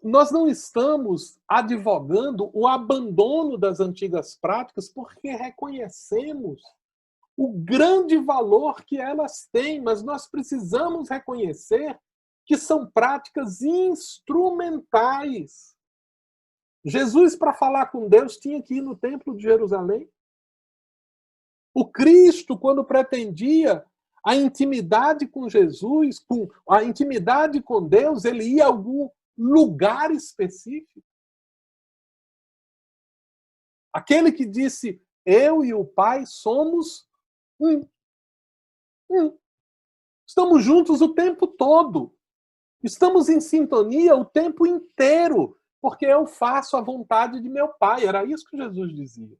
Nós não estamos advogando o abandono das antigas práticas porque reconhecemos o grande valor que elas têm, mas nós precisamos reconhecer que são práticas instrumentais. Jesus, para falar com Deus, tinha que ir no Templo de Jerusalém. O Cristo, quando pretendia a intimidade com Jesus, com a intimidade com Deus, ele ia a algum lugar específico. Aquele que disse, eu e o Pai somos um. Estamos juntos o tempo todo. Estamos em sintonia o tempo inteiro, porque eu faço a vontade de meu Pai. Era isso que Jesus dizia.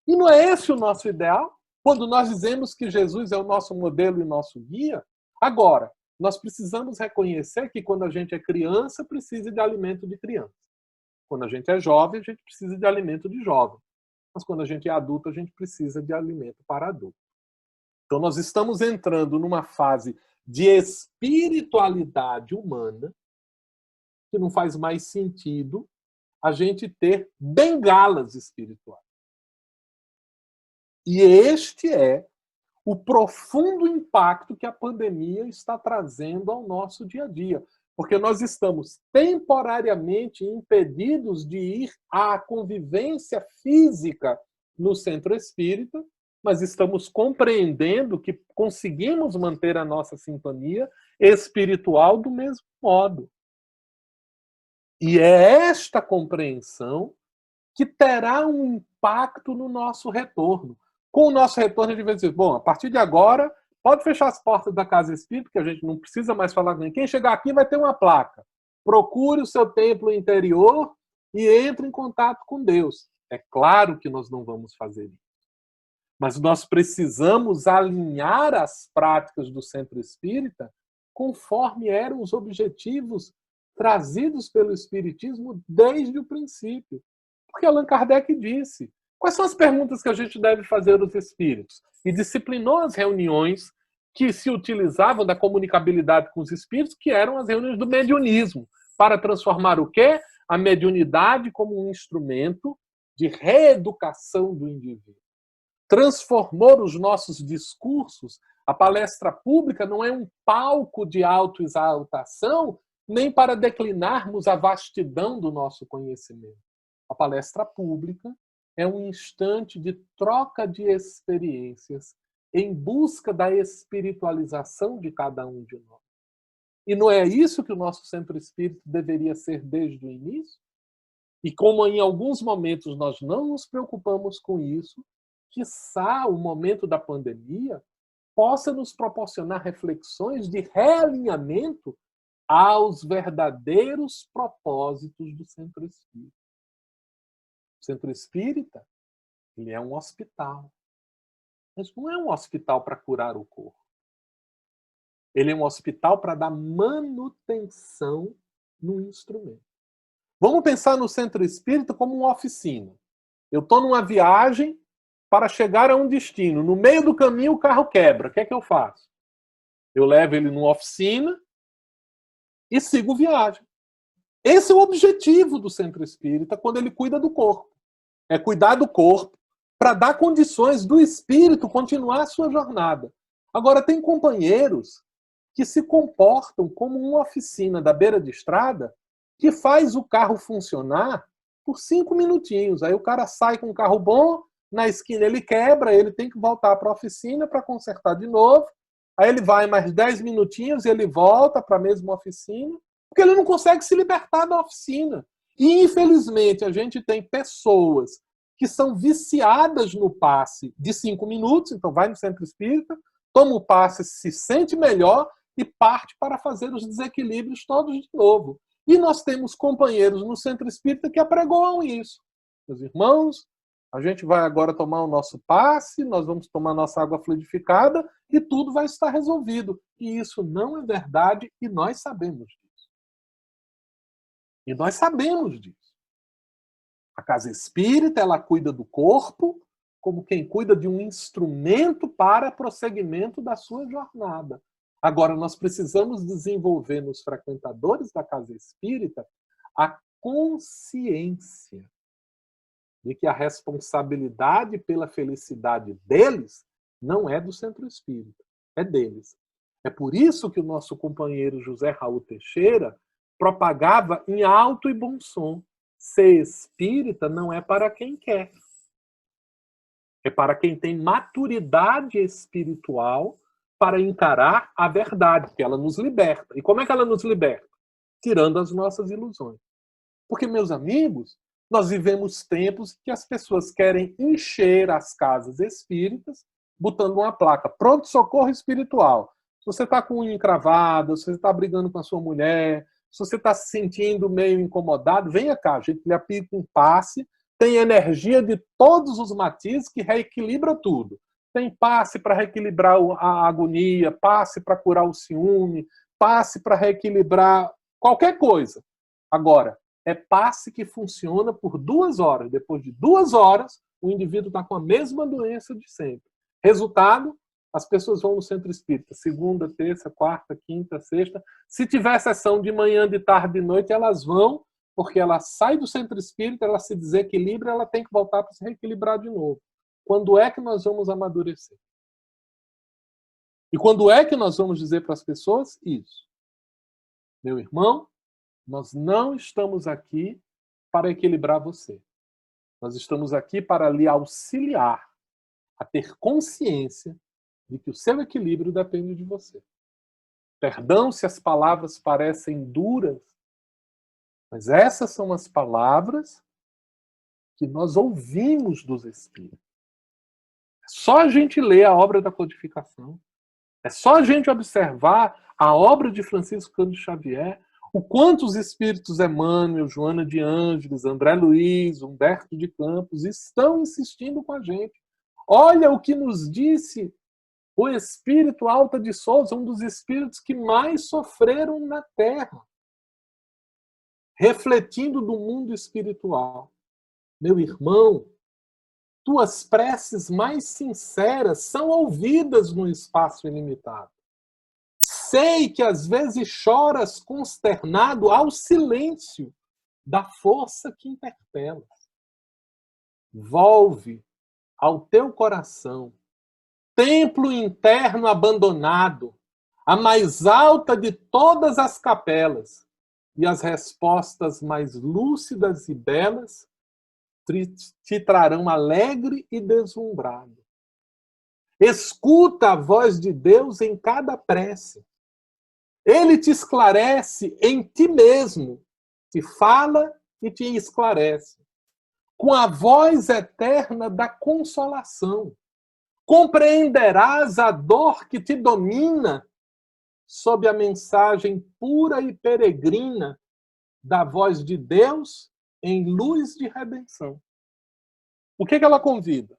E não é esse o nosso ideal? Quando nós dizemos que Jesus é o nosso modelo e nosso guia? Agora, nós precisamos reconhecer que quando a gente é criança, precisa de alimento de criança. Quando a gente é jovem, a gente precisa de alimento de jovem. Mas quando a gente é adulto, a gente precisa de alimento para adulto. Então, nós estamos entrando numa fase de espiritualidade humana que não faz mais sentido a gente ter bengalas espirituais. E este é o profundo impacto que a pandemia está trazendo ao nosso dia a dia. Porque nós estamos temporariamente impedidos de ir à convivência física no centro espírita, mas estamos compreendendo que conseguimos manter a nossa sintonia espiritual do mesmo modo. E é esta compreensão que terá um impacto no nosso retorno. Com o nosso retorno, a gente vai dizer, bom, a partir de agora, pode fechar as portas da casa espírita, que a gente não precisa mais falar com ninguém. Quem chegar aqui vai ter uma placa. Procure o seu templo interior e entre em contato com Deus. É claro que nós não vamos fazer isso. Mas nós precisamos alinhar as práticas do centro espírita conforme eram os objetivos trazidos pelo Espiritismo desde o princípio. Porque Allan Kardec disse, quais são as perguntas que a gente deve fazer aos espíritos? E disciplinou as reuniões que se utilizavam da comunicabilidade com os espíritos, que eram as reuniões do mediunismo, para transformar o quê? A mediunidade como um instrumento de reeducação do indivíduo. Transformou os nossos discursos. A palestra pública não é um palco de autoexaltação, nem para declinarmos a vastidão do nosso conhecimento. A palestra pública é um instante de troca de experiências em busca da espiritualização de cada um de nós. E não é isso que o nosso centro espírita deveria ser desde o início? E como em alguns momentos nós não nos preocupamos com isso, quiçá o momento da pandemia possa nos proporcionar reflexões de realinhamento aos verdadeiros propósitos do centro espírita. O centro espírita, ele é um hospital. Mas não é um hospital para curar o corpo. Ele é um hospital para dar manutenção no instrumento. Vamos pensar no centro espírita como uma oficina. Eu estou numa viagem para chegar a um destino. No meio do caminho o carro quebra. O que é que eu faço? Eu levo ele numa oficina e sigo viagem. Esse é o objetivo do centro espírita quando ele cuida do corpo. É cuidar do corpo para dar condições do espírito continuar a sua jornada. Agora, tem companheiros que se comportam como uma oficina da beira de estrada que faz o carro funcionar por 5 minutinhos. Aí o cara sai com um carro bom, na esquina ele quebra, ele tem que voltar para a oficina para consertar de novo. Aí ele vai mais 10 minutinhos e ele volta para a mesma oficina, porque ele não consegue se libertar da oficina. E, infelizmente, a gente tem pessoas que são viciadas no passe de 5 minutos, então vai no centro espírita, toma o passe, se sente melhor e parte para fazer os desequilíbrios todos de novo. E nós temos companheiros no centro espírita que apregoam isso. Meus irmãos, a gente vai agora tomar o nosso passe, nós vamos tomar nossa água fluidificada e tudo vai estar resolvido. E isso não é verdade e nós sabemos disso. E nós sabemos disso. A casa espírita, ela cuida do corpo como quem cuida de um instrumento para prosseguimento da sua jornada. Agora, nós precisamos desenvolver nos frequentadores da casa espírita a consciência de que a responsabilidade pela felicidade deles não é do centro espírita, é deles. É por isso que o nosso companheiro José Raul Teixeira propagava em alto e bom som: ser espírita não é para quem quer. É para quem tem maturidade espiritual para encarar a verdade, que ela nos liberta. E como é que ela nos liberta? Tirando as nossas ilusões. Porque, meus amigos, nós vivemos tempos que as pessoas querem encher as casas espíritas botando uma placa: pronto-socorro espiritual. Se você está com unha encravada, se você está brigando com a sua mulher, se você está se sentindo meio incomodado, venha cá, a gente lhe aplica um passe, tem energia de todos os matizes que reequilibra tudo. Tem passe para reequilibrar a agonia, passe para curar o ciúme, passe para reequilibrar qualquer coisa. Agora, é passe que funciona por 2 horas. Depois de 2 horas, o indivíduo está com a mesma doença de sempre. Resultado, as pessoas vão no centro espírita segunda, terça, quarta, quinta, sexta. Se tiver sessão de manhã, de tarde, de noite, elas vão, porque ela sai do centro espírita, ela se desequilibra, ela tem que voltar para se reequilibrar de novo. Quando é que nós vamos amadurecer? E quando é que nós vamos dizer para as pessoas isso? Meu irmão, nós não estamos aqui para equilibrar você. Nós estamos aqui para lhe auxiliar a ter consciência de que o seu equilíbrio depende de você. Perdão se as palavras parecem duras, mas essas são as palavras que nós ouvimos dos Espíritos. É só a gente ler a obra da codificação, é só a gente observar a obra de Francisco Cândido Xavier, o quanto os Espíritos Emmanuel, Joana de Ângeles, André Luiz, Humberto de Campos estão insistindo com a gente. Olha o que nos disse o Espírito Alta de Souza, um dos espíritos que mais sofreram na Terra, refletindo do mundo espiritual. Meu irmão, tuas preces mais sinceras são ouvidas no espaço ilimitado. Sei que às vezes choras consternado ao silêncio da força que interpela. Volve ao teu coração, templo interno abandonado, a mais alta de todas as capelas, e as respostas mais lúcidas e belas te trarão alegre e deslumbrado. Escuta a voz de Deus em cada prece. Ele te esclarece em ti mesmo, te fala e te esclarece, com a voz eterna da consolação. Compreenderás a dor que te domina sob a mensagem pura e peregrina da voz de Deus em luz de redenção. O que ela convida?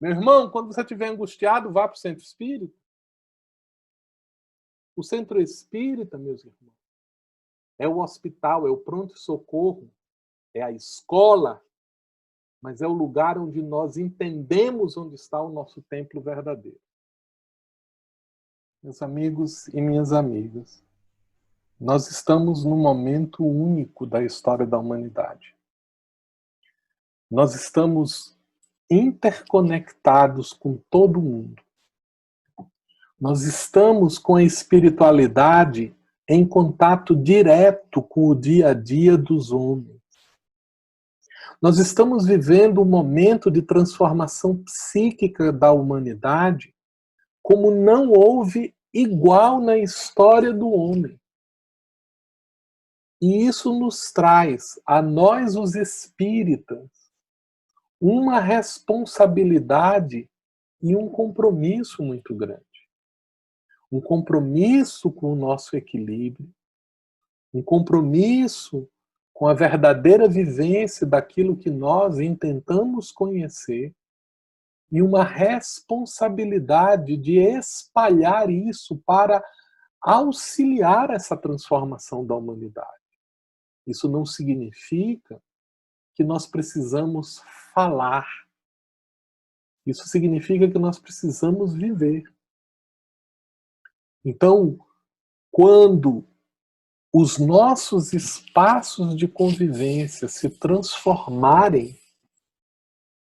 Meu irmão, quando você estiver angustiado, vá para o centro espírita. O centro espírita, meus irmãos, é o hospital, é o pronto-socorro, é a escola, mas é o lugar onde nós entendemos onde está o nosso templo verdadeiro. Meus amigos e minhas amigas, nós estamos num momento único da história da humanidade. Nós estamos interconectados com todo mundo. Nós estamos com a espiritualidade em contato direto com o dia a dia dos homens. Nós estamos vivendo um momento de transformação psíquica da humanidade como não houve igual na história do homem. E isso nos traz, a nós os espíritas, uma responsabilidade e um compromisso muito grande. Um compromisso com o nosso equilíbrio, um compromisso com a verdadeira vivência daquilo que nós intentamos conhecer e uma responsabilidade de espalhar isso para auxiliar essa transformação da humanidade. Isso não significa que nós precisamos falar. Isso significa que nós precisamos viver. Então, quando os nossos espaços de convivência se transformarem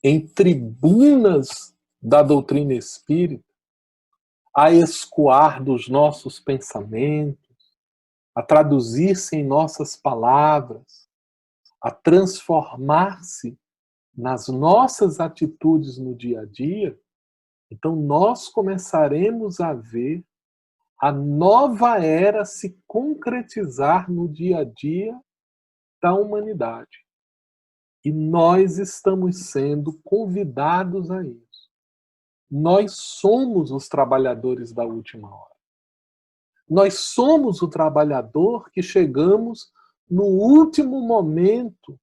em tribunas da doutrina espírita, a escoar dos nossos pensamentos, a traduzir-se em nossas palavras, a transformar-se nas nossas atitudes no dia a dia, então nós começaremos a ver a nova era se concretizar no dia a dia da humanidade. E nós estamos sendo convidados a isso. Nós somos os trabalhadores da última hora. Nós somos o trabalhador que chegamos no último momento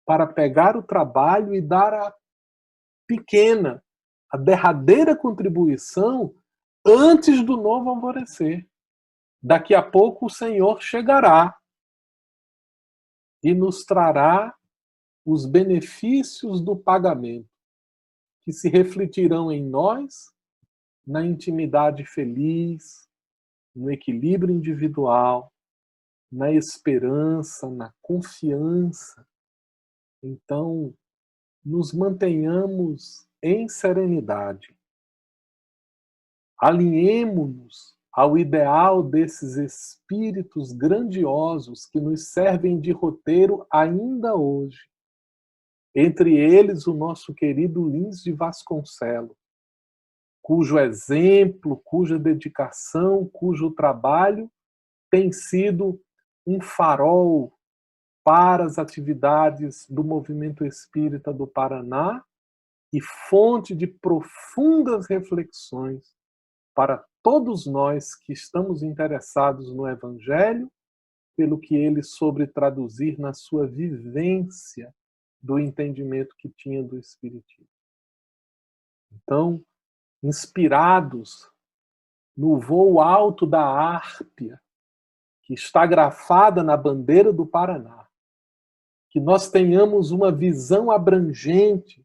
para pegar o trabalho e dar a pequena, a derradeira contribuição antes do novo alvorecer. Daqui a pouco o Senhor chegará e nos trará os benefícios do pagamento, que se refletirão em nós, na intimidade feliz, no equilíbrio individual, na esperança, na confiança. Então, nos mantenhamos em serenidade. Alinhemo-nos ao ideal desses espíritos grandiosos que nos servem de roteiro ainda hoje. Entre eles, o nosso querido Lins de Vasconcelos, cujo exemplo, cuja dedicação, cujo trabalho tem sido um farol para as atividades do movimento espírita do Paraná e fonte de profundas reflexões para todos nós que estamos interessados no Evangelho, pelo que ele soube traduzir na sua vivência do entendimento que tinha do Espiritismo. Então, inspirados no voo alto da Árpia, que está grafada na bandeira do Paraná, que nós tenhamos uma visão abrangente,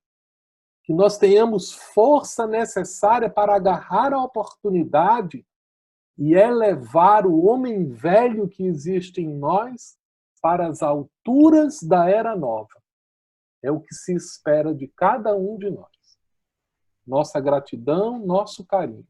que nós tenhamos força necessária para agarrar a oportunidade e elevar o homem velho que existe em nós para as alturas da Era Nova. É o que se espera de cada um de nós. Nossa gratidão, nosso carinho.